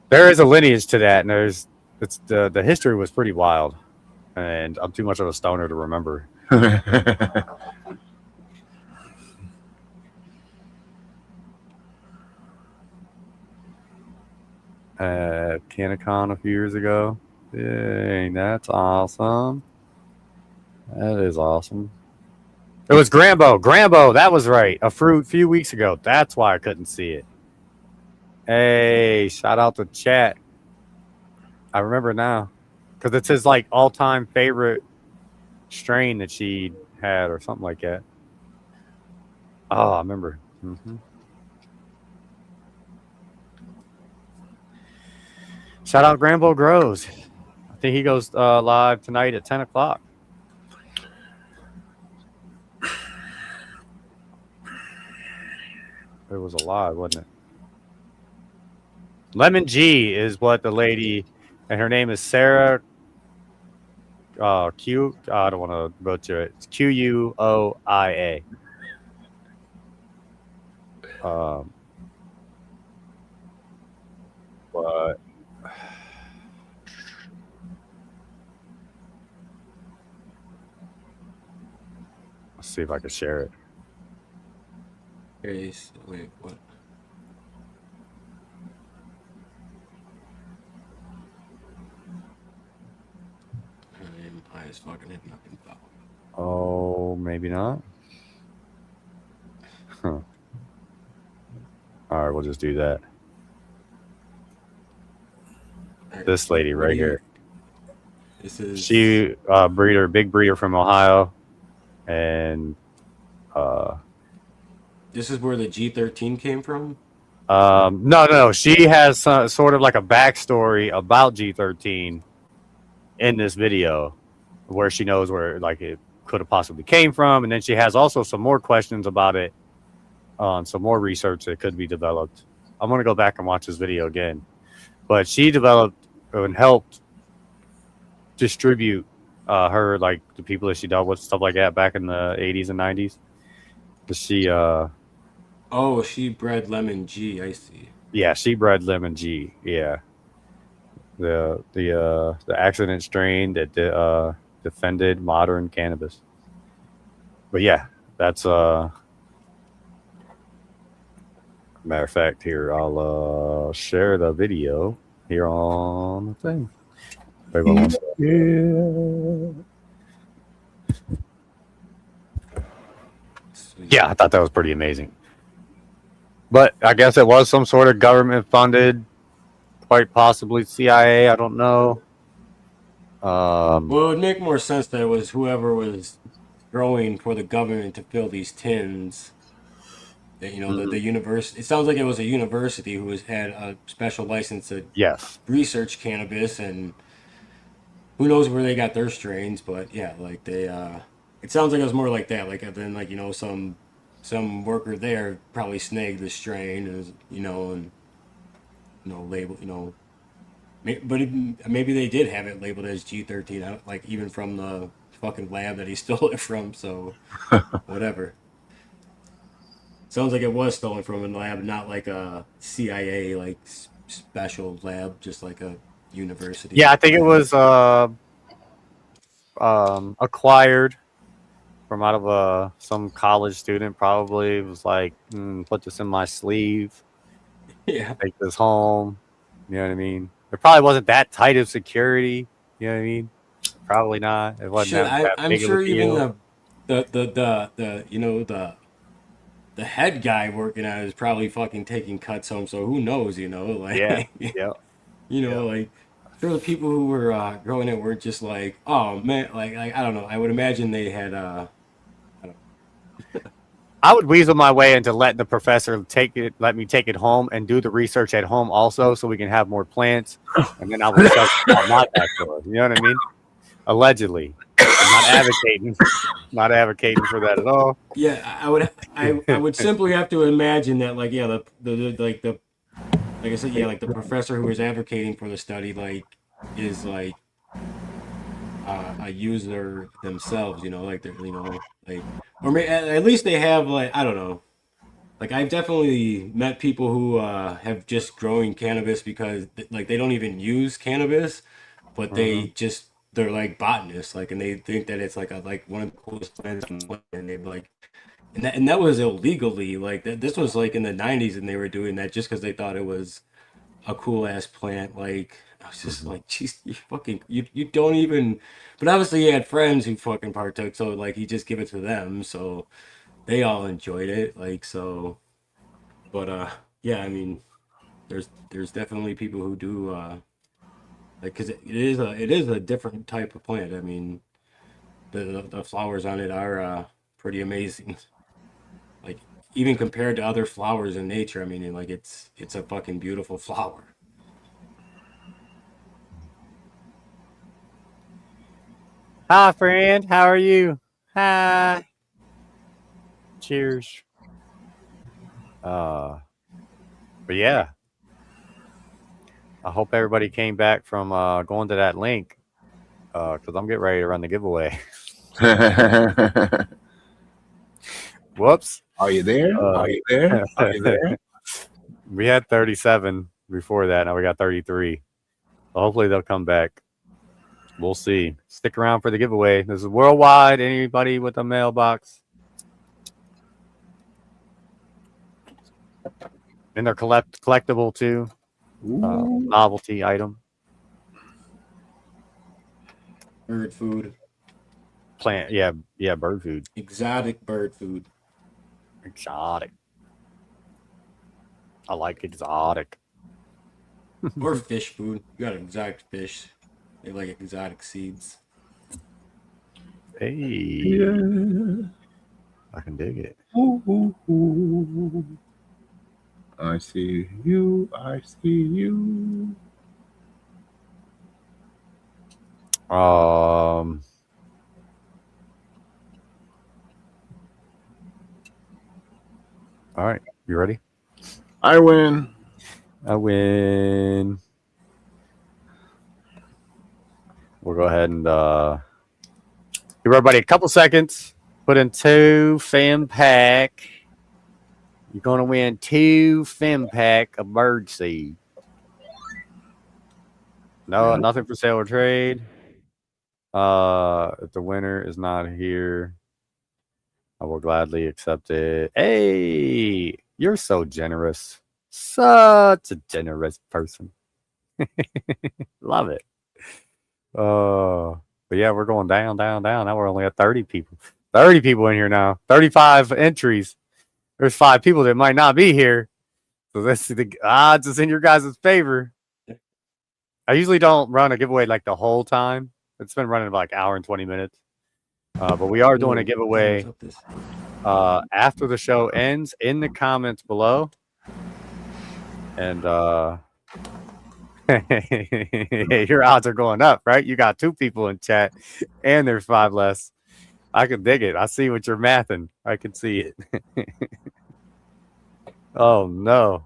there is a lineage to that, and it's the history was pretty wild, and I'm too much of a stoner to remember. At CanaCon a few years ago. Dang, that's awesome. That is awesome. It was Grambo. Grambo, that was right. A few weeks ago. That's why I couldn't see it. Hey, shout out to chat. I remember now. Because it's his like all-time favorite strain that she had or something like that. Oh, I remember. Mm-hmm. Shout out Grambo Grows. I think he goes live tonight at 10 o'clock. It was a live, wasn't it? Lemon G is what the lady, and her name is Sarah Q. I don't want to butcher it. It's Quoia. But let's see if I can share it. Wait, what? I'm high as fucking hit nothing. Oh, maybe not. Huh. All right, we'll just do that. This lady right here. This is She big breeder from Ohio, and this is where the G13 came from. no. She has sort of like a backstory about G13 in this video, where she knows where like it could have possibly came from, and then she has also some more questions about it on some more research that could be developed. I'm gonna go back and watch this video again, but she developed and helped distribute her like the people that she dealt with, stuff like that back in the 80s and 90s. She Oh, she bred Lemon G. I see. yeah, she bred Lemon G. Yeah, the accident strain that defended modern cannabis. But yeah, that's matter of fact, here I'll share the video here on the thing. Yeah, I thought that was pretty amazing. But I guess it was some sort of government funded, quite possibly CIA. I don't know. Well, it would make more sense that it was whoever was growing for the government to fill these tins. That, you know, the university. It sounds like it was a university who had a special license to Yes. research cannabis, and who knows where they got their strains. But yeah, like they, it sounds like it was more like that. Like then, like, you know, some worker there probably snagged the strain, and label, But maybe they did have it labeled as G13. I don't, like even from the fucking lab that he stole it from. So whatever. Sounds like it was stolen from a lab, not like a CIA like special lab, just like a university. Yeah, I think it was acquired from out of some college student. Probably it was like, put this in my sleeve. Yeah. Take this home. You know what I mean? It probably wasn't that tight of security. You know what I mean? Probably not. It wasn't Shit, that I'm big of a sure even deal. the you know the head guy working on it is probably fucking taking cuts home. So who knows? You know, Yeah. like Yeah. you Yeah. know, like sure the people who were growing it weren't just like, oh man, like I don't know. I would imagine they had I would weasel my way into letting the professor let me take it home and do the research at home also, so we can have more plants. And then I would shove it out my back door. You know what I mean? Allegedly. I'm not advocating for that at all. yeah. I would simply have to imagine that like yeah the like I said yeah like the professor who was advocating for the study like is like a user themselves, you know, like they're, you know, like, or at least they have like, I don't know, like I've definitely met people who have just growing cannabis because like they don't even use cannabis, but Mhm. they're like botanists, like, and they think that it's like like one of the coolest plants in the planet, and they like, and that was illegally, like this was like in the 90s, and they were doing that just because they thought it was a cool ass plant. Like I was just like, geez, you don't even. But obviously, he had friends who fucking partook, so like he just give it to them, so they all enjoyed it. Like so, but yeah, I mean, there's definitely people who do like because it is a different type of plant. I mean, the flowers on it are pretty amazing. Like even compared to other flowers in nature, I mean, like it's a fucking beautiful flower. Hi, friend. How are you? Hi. Cheers. But yeah, I hope everybody came back from going to that link because I'm getting ready to run the giveaway. Whoops. Are you there? Are you there? Are you there? We had 37 before that. Now we got 33. So hopefully they'll come back. We'll see. Stick around for the giveaway. This is worldwide. Anybody with a mailbox? And they're collectible too. Novelty item. Bird food. Plant. Yeah, bird food. Exotic bird food. Exotic. I like exotic. Or fish food. You got exotic fish. They like exotic seeds. Hey. Yeah. I can dig it. I see you. I see you. All right. You ready? I win. I win. We'll go ahead and give everybody a couple seconds. Put in 2 fem pack. You're going to win 2 fem pack of bird seed. No, nothing for sale or trade. If the winner is not here, I will gladly accept it. Hey, you're so generous. Such a generous person. Love it. But yeah, we're going down. Now we're only at 30 people. 30 people in here now. 35 entries. There's 5 people that might not be here. So let's see, the odds is in your guys' favor. I usually don't run a giveaway like the whole time. It's been running about like an hour and 20 minutes. But we are doing a giveaway after the show ends in the comments below. And your odds are going up, right? You got 2 people in chat and there's 5 less. I can dig it. I see what you're mathing. I can see it. Oh no.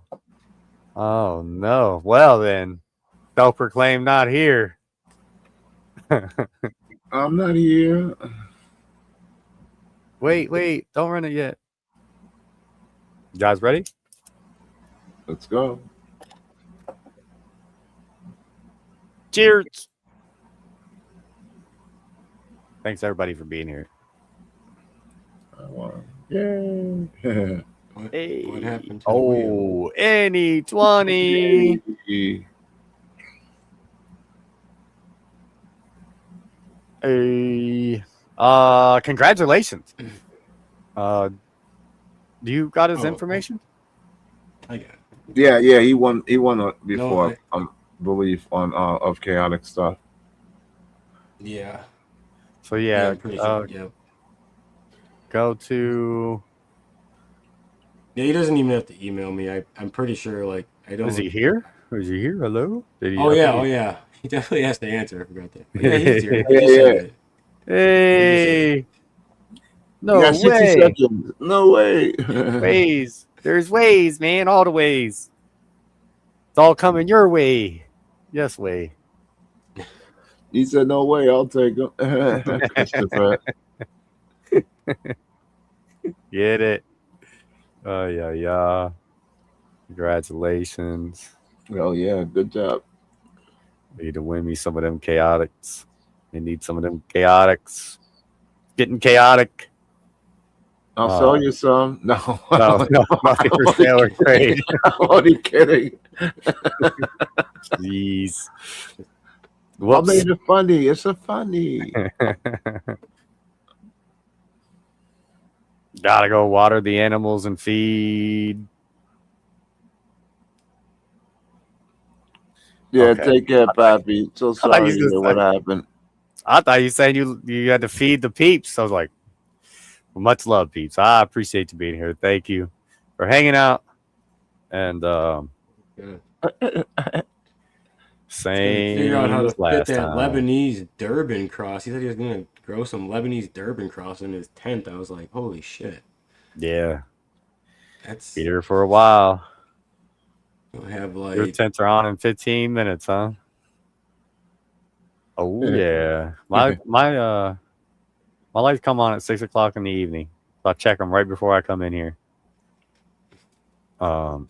Well then, Self-proclaimed not here. I'm not here. Wait. Don't run it yet. You guys ready? Let's go. Cheers. Thanks, everybody, for being here. Yay. What happened to the wheel? Any 20. Congratulations. Do you got his information? I got it. Yeah, he won before, I believe, on of chaotic stuff. Yeah. So yeah, I'm pretty sure. Yep. Go to. Yeah, he doesn't even have to email me. I'm pretty sure. Like, I don't. Is he here? Is he here? Hello? Did he? Oh yeah. He definitely has to answer. I forgot that. But yeah, he's here. He just said it. Hey. No You got 60 way. seconds. No way. Ways. There's ways, man. All the ways. It's all coming your way. Yes, way. He said, no way. I'll take him. Get it. Yeah. Congratulations. Oh, yeah. Good job. Need to win me some of them chaotics. You need some of them chaotics. Getting chaotic. I'll sell you some. No, nothing for sale or trade. I'm only kidding. Jeez. I made it funny. It's a funny. Gotta go water the animals and feed. Yeah, take care, Pappy. So sorry to hear what happened. I thought you said you had to feed the peeps. I was like, well, much love, peeps. I appreciate you being here. Thank you for hanging out. And same. Figure out how to fit that time. Lebanese Durban cross. He said he was gonna grow some Lebanese Durban cross in his tent. I was like, holy shit. Yeah. That's be here for a while. We'll have like your tents are on in 15 minutes, huh? Oh yeah. My lights come on at 6 o'clock in the evening. So I check them right before I come in here. And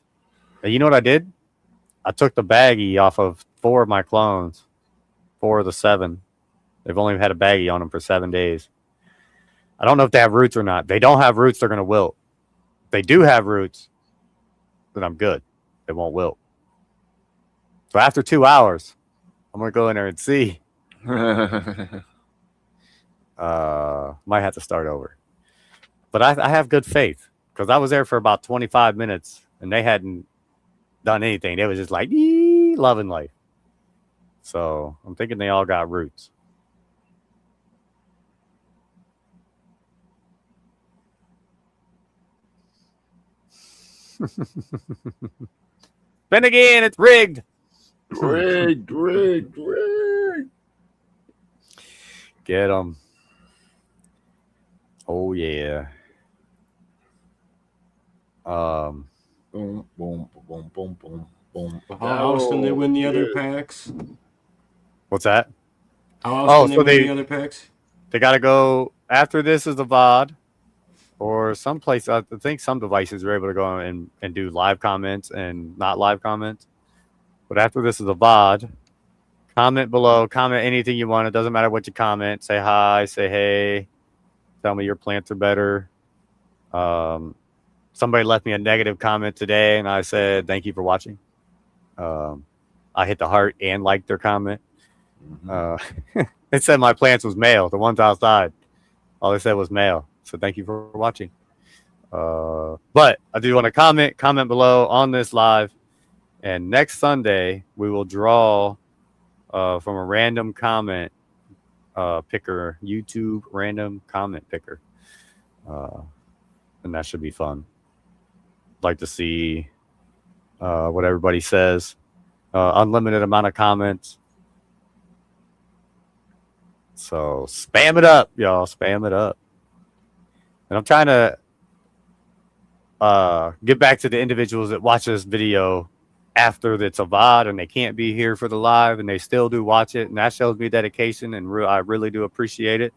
you know what I did? I took the baggie off of 4 of my clones. 4 of the 7. They've only had a baggie on them for 7 days. I don't know if they have roots or not. If they don't have roots, they're going to wilt. If they do have roots, then I'm good. They won't wilt. So after 2 hours, I'm going to go in there and see. Might have to start over. But I have good faith because I was there for about 25 minutes and they hadn't done anything. They was just like, loving life. So I'm thinking they all got roots. Then again, it's rigged. Rigged. Get them. Oh yeah. Boom, boom, boom, boom, boom, boom. How else can they win the other packs? What's that? How else can they win the other packs? They got to go after this is the VOD, or someplace. I think some devices are able to go and do live comments and not live comments. But after this is the VOD. Comment below. Comment anything you want. It doesn't matter what you comment. Say hi. Say hey. Tell me your plants are better. Somebody left me a negative comment today, and I said thank you for watching. I hit the heart and liked their comment. It said my plants was male. The ones outside, all they said was male. So thank you for watching. But I do want to comment below on this live. And next Sunday, we will draw from a random comment picker, YouTube random comment picker. And that should be fun. Like to see what everybody says. Unlimited amount of comments. So spam it up, y'all. Spam it up. And I'm trying to get back to the individuals that watch this video after it's a VOD and they can't be here for the live and they still do watch it. And that shows me dedication, and I really do appreciate it.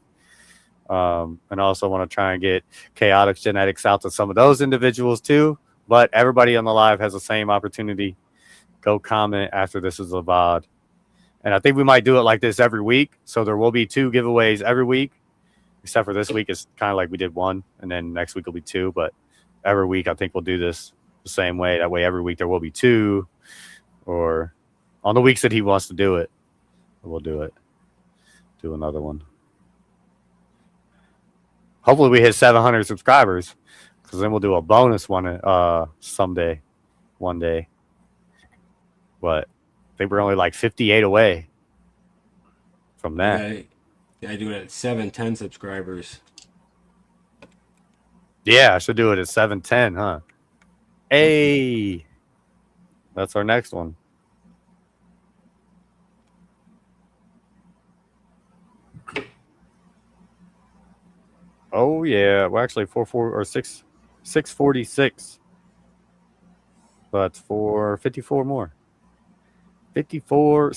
And also want to try and get Chaotic Genetics out to some of those individuals too. But everybody on the live has the same opportunity. Go comment after this is a VOD. And I think we might do it like this every week. So there will be 2 giveaways every week, except for this week. It's kind of like we did 1, and then next week will be 2. But every week, I think we'll do this the same way. That way, every week there will be 2, or on the weeks that he wants to do it, we'll do it. Do another one. Hopefully, we hit 700 subscribers, because then we'll do a bonus one someday, one day. But I think we're only like 58 away from that. Yeah, I do it at 710 subscribers. Yeah, I should do it at 710, huh? Hey, that's our next one. Oh yeah, we're actually 646. But for 54 more. 64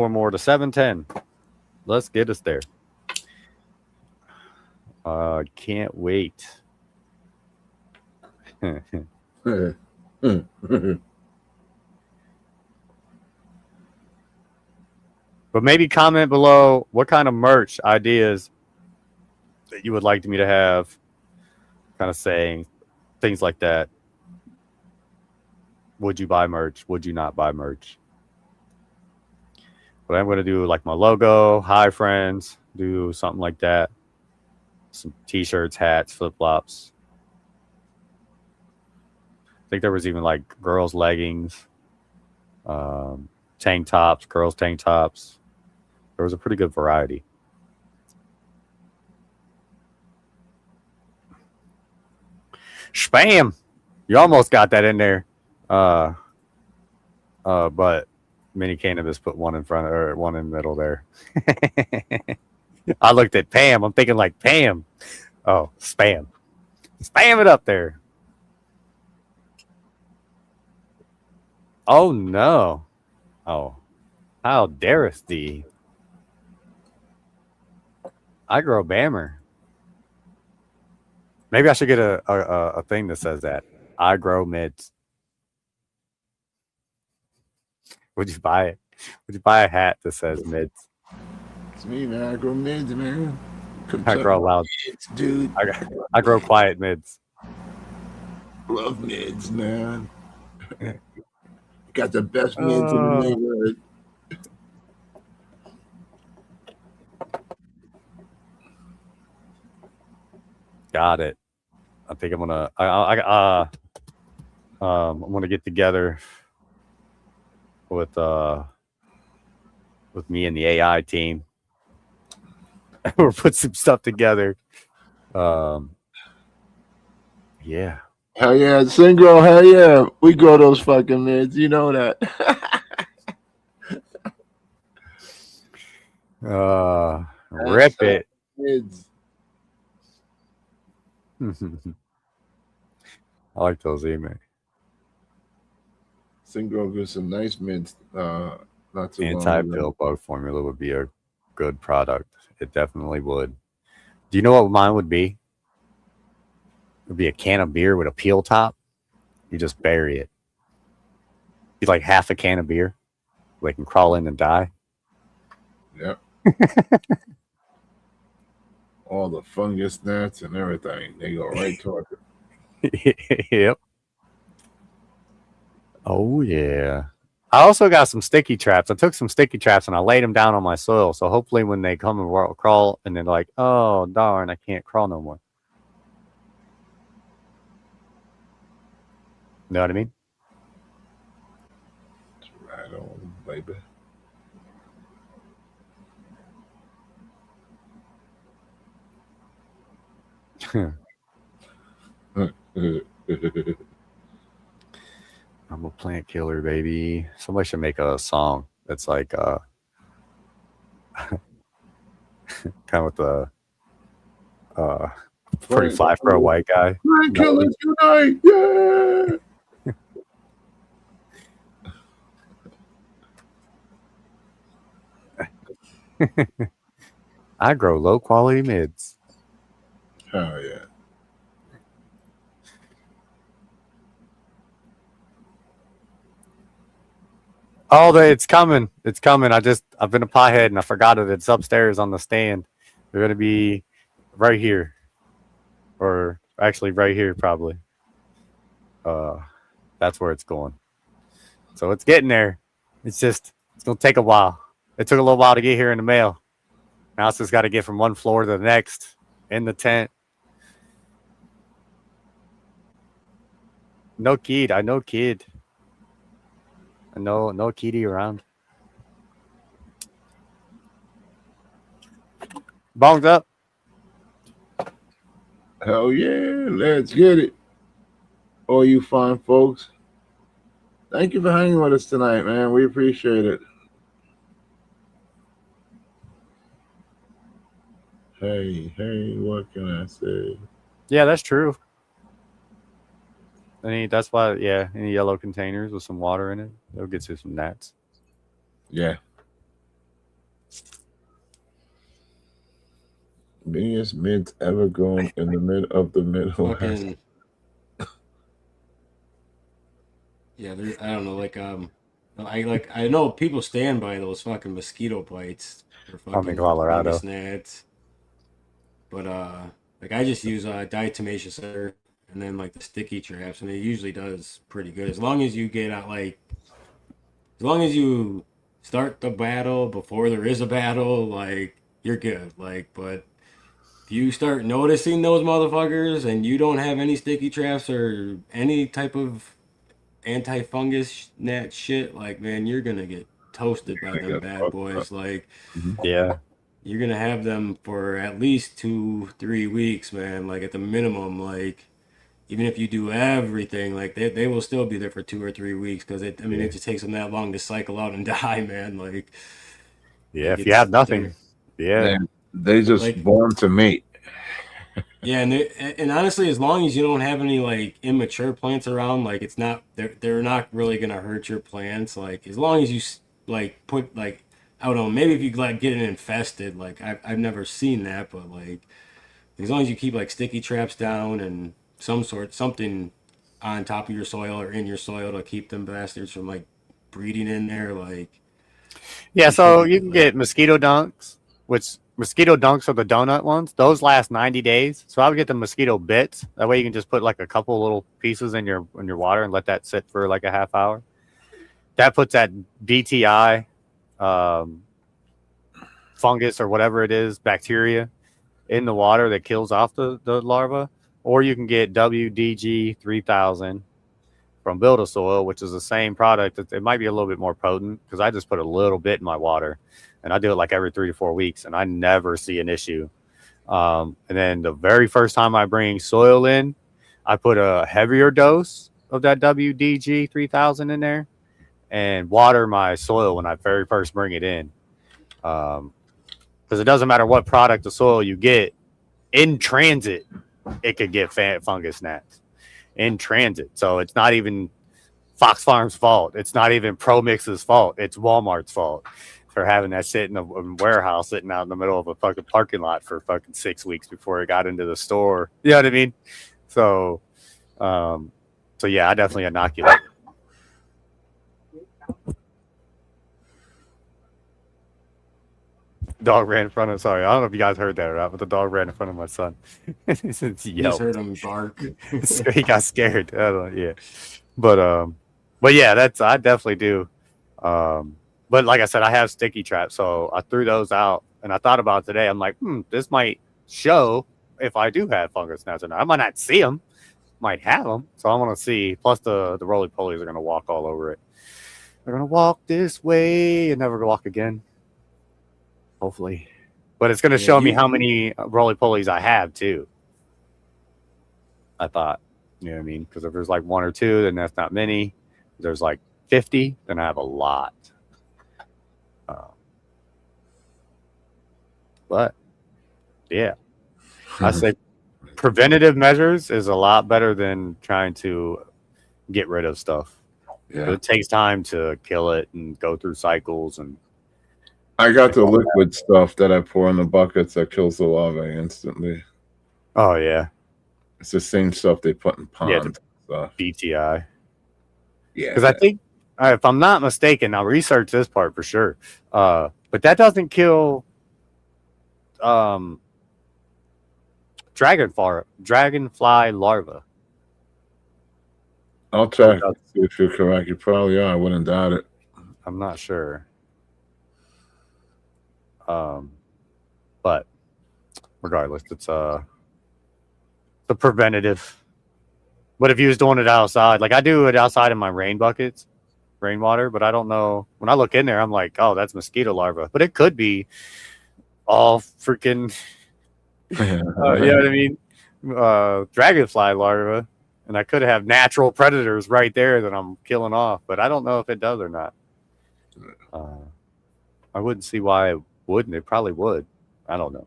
more to 710. Let's get us there. Can't wait. But maybe comment below what kind of merch ideas that you would like me to have, kind of saying things like that. Would you buy merch? Would you not buy merch? But I'm going to do like my logo, hi friends, do something like that. Some t-shirts, hats, flip-flops. I think there was even like girls' leggings, tank tops, girls' tank tops. There was a pretty good variety. Spam! You almost got that in there. But Mini Cannabis put one in front, or one in the middle there. I looked at Pam. I'm thinking like Pam. Oh, spam. Spam it up there. Oh, no. Oh, how darest thee. I grow Bammer. Maybe I should get a thing that says that. I grow mids. Would you buy it? Would you buy a hat that says mids? It's me, man. I grow mids, man. I grow loud. Mids, dude. I grow quiet mids. Love mids, man. Got the best mids in the neighborhood. Got it. I think I'm gonna. I'm gonna get together with me and the AI team. We'll put some stuff together. Yeah. Hell yeah, Singro, hell yeah. We grow those fucking mids. You know that. Rip it. Mids. I like those emails. Singro grew some nice mids. Not too Anti-pill bug formula would be a good product. It definitely would. Do you know what mine would be? It would be a can of beer with a peel top. You just bury it. Be like half a can of beer. They can crawl in and die. Yep. All the fungus gnats and everything. They go right toward it. Yep. Oh, yeah. I also got some sticky traps. I took some sticky traps and I laid them down on my soil. So hopefully when they come and crawl and they're like, oh, darn, I can't crawl no more. Know what I mean? Right on, baby. I'm a plant killer, baby. Somebody should make a song that's like kind of with the pretty fly for a white guy. Plant killers tonight, yeah. I grow low quality mids. Oh yeah. Oh, it's coming. It's coming. I've been a pothead and I forgot it. It's upstairs on the stand. They're gonna be right here. Or actually right here probably. That's where it's going. So it's getting there. It's gonna take a while. It took a little while to get here in the mail. Now it's just got to get from one floor to the next in the tent. No kid. I know kid. I know no kitty around. Bonged up. Hell yeah, let's get it. All you fine folks. Thank you for hanging with us tonight, man. We appreciate it. Hey, what can I say? Yeah, that's true. That's why, yeah, any yellow containers with some water in it, they'll get you some gnats. Yeah. Biggest mint ever grown in the mid of the middle. Fucking, yeah, I don't know, I know people stand by those fucking mosquito bites for fucking Colorado. fungus gnats. But like I just use diatomaceous earth and then like the sticky traps, and it usually does pretty good as long as you get out as long as you start the battle before there is a battle, like you're good. Like, but if you start noticing those motherfuckers and you don't have any sticky traps or any type of anti-fungus gnat shit, like man, you're gonna get toasted by them bad boys. Like, yeah, you're gonna have them for at least 2-3 weeks, man. Like at the minimum, like even if you do everything, like they will still be there for 2 or 3 weeks because it just takes them that long to cycle out and die, man. Like if you have nothing, they just born to mate. Yeah, and honestly, as long as you don't have any like immature plants around, like it's not they're not really gonna hurt your plants. Like as long as you like put like I don't know, maybe if you like get it infested, like I've never seen that, but like as long as you keep like sticky traps down and something on top of your soil or in your soil to keep them bastards from like breeding in there, like yeah. So you can get mosquito dunks, which mosquito dunks are the donut ones. Those last 90 days. So I would get the mosquito bits. That way you can just put like a couple little pieces in your water and let that sit for like a half hour. That puts that BTI fungus or whatever it is, bacteria in the water that kills off the larva. Or you can get WDG 3000 from Build a Soil, which is the same product. It might be a little bit more potent because I just put a little bit in my water and I do it like every 3 to 4 weeks and I never see an issue. And then the very first time I bring soil in, I put a heavier dose of that WDG 3000 in there and water my soil when I very first bring it in. Because it doesn't matter what product of soil you get in transit, it could get fungus gnats in transit. So it's not even Fox Farms' fault. It's not even Pro Mix's fault. It's Walmart's fault for having that sit in a warehouse sitting out in the middle of a fucking parking lot for fucking 6 weeks before it got into the store. You know what I mean? So yeah, I definitely inoculate. Dog ran in front of. Sorry, I don't know if you guys heard that or not, but the dog ran in front of my son. You just heard him bark. He got scared. Yeah, but yeah, I definitely do. But like I said, I have sticky traps, so I threw those out, and I thought about it today. I'm like, this might show if I do have fungus gnats or not. I might not see them, might have them, so I want to see. Plus, the roly polies are gonna walk all over it. They're gonna walk this way and never walk again. Hopefully, but it's going to show me how many roly polies I have too. I thought, you know what I mean? Because if there's like 1 or 2, then that's not many. If there's like 50, then I have a lot. But yeah, I say preventative measures is a lot better than trying to get rid of stuff. Yeah. It takes time to kill it and go through cycles and I got the liquid stuff that I pour in the buckets that kills the larvae instantly. Oh yeah, it's the same stuff they put in ponds. Yeah, and stuff. BTI. Yeah, because I think if I'm not mistaken, I'll research this part for sure. But that doesn't kill dragonfly larva. I'll check see if you're correct. You probably are. I wouldn't doubt it. I'm not sure. But regardless, it's a preventative. But if you was doing it outside, like I do it outside in my rain buckets, rainwater, but I don't know. When I look in there, I'm like, oh, that's mosquito larva. But it could be all freaking, you know what I mean? Dragonfly larva. And I could have natural predators right there that I'm killing off. But I don't know if it does or not. I wouldn't see why it wouldn't. It probably would. I don't know.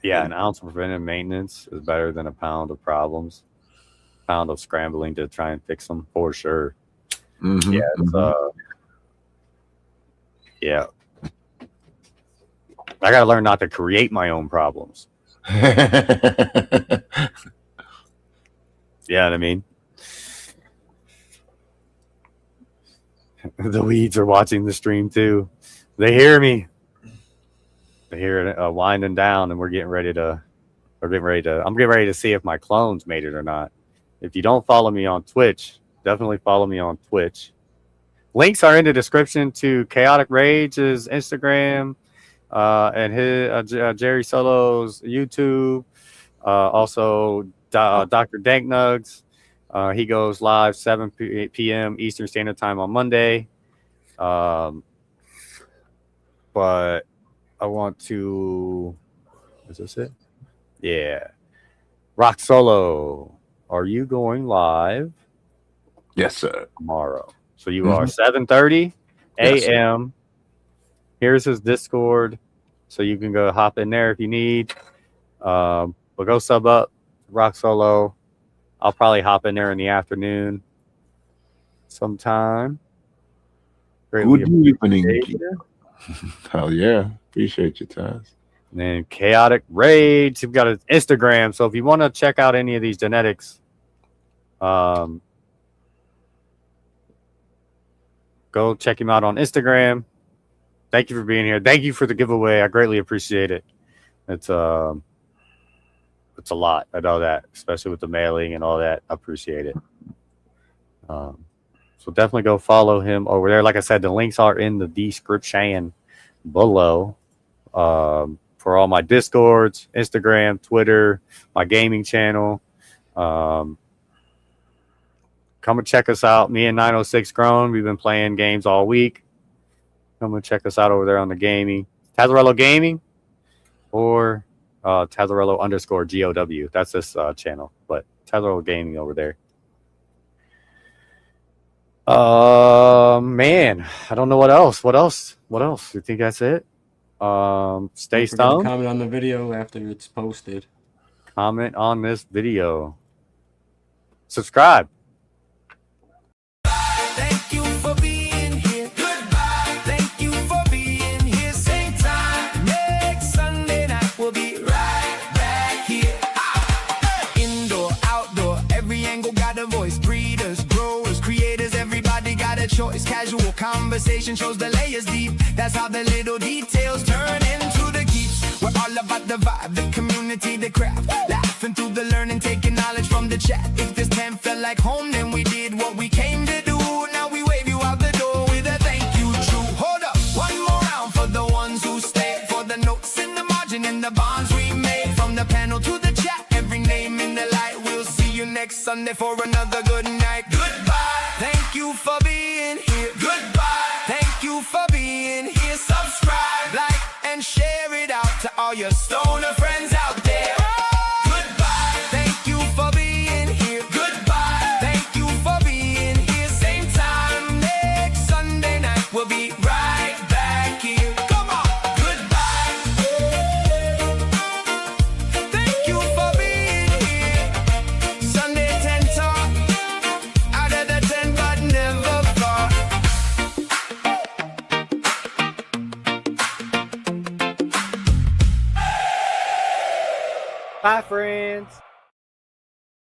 Yeah, an ounce of preventive maintenance is better than a pound of problems. Pound of scrambling to try and fix them for sure. Yeah, yeah. I gotta learn not to create my own problems. Yeah, what I mean. The weeds are watching the stream too. They hear me. They hear it winding down, and I'm getting ready to see if my clones made it or not. If you don't follow me on Twitch, definitely follow me on Twitch. Links are in the description to Chaotic Rage's Instagram, and his Jerry Solo's YouTube. Also, Dr.DankNugz. He goes live 7 p.m. Eastern Standard Time on Monday. But I want to. Is this it? Yeah. RocSolo. Are you going live? Yes, sir. Tomorrow. So you are 7:30 a.m. Here's his Discord, so you can go hop in there if you need. But go sub up RocSolo. I'll probably hop in there in the afternoon sometime. Good evening. Hell yeah. Appreciate you, Taz. And then Chaotic Rage. We've got an Instagram. So if you want to check out any of these genetics, go check him out on Instagram. Thank you for being here. Thank you for the giveaway. I greatly appreciate it. It's a lot. I know that, especially with the mailing and all that. I appreciate it. So definitely go follow him over there. Like I said, the links are in the description below. For all my Discords, Instagram, Twitter, my gaming channel. Come and check us out. Me and 906 Grown. We've been playing games all week. Come and check us out over there on the gaming. Tazarello Gaming or Tazarello_GOW. That's this channel. But Tazarello Gaming over there. Man, I don't know what else. What else? You think that's it? Stay stoned. Comment on the video after it's posted. Comment on this video. Subscribe. Thank you for being here. Goodbye. Thank you for being here. Same time next Sunday night. We'll be right back here. Indoor, outdoor, every angle got a voice. Breeders, growers, creators, everybody got a choice. Casual conversation shows the layers deep. That's how the little details turn into the geeks. We're all about the vibe, the community, the craft. Laughing through the learning, taking knowledge from the chat. If this tent felt like home, then we did what we came to do. Now we wave you out the door with a thank you true. Hold up, one more round for the ones who stayed. For the notes in the margin and the bonds we made. From the panel to the chat, every name in the light. We'll see you next Sunday for another good night. Goodbye, thank you for being here. Goodbye, thank you for being here. Subscribe, like, and share it out to all your stoner friends out there. Goodbye, thank you for being here. Goodbye, thank you for being here. Same time next Sunday night. We'll be right back here. Come on. Goodbye. Thank you for being here. Sunday 10 Talk. Bye, friends.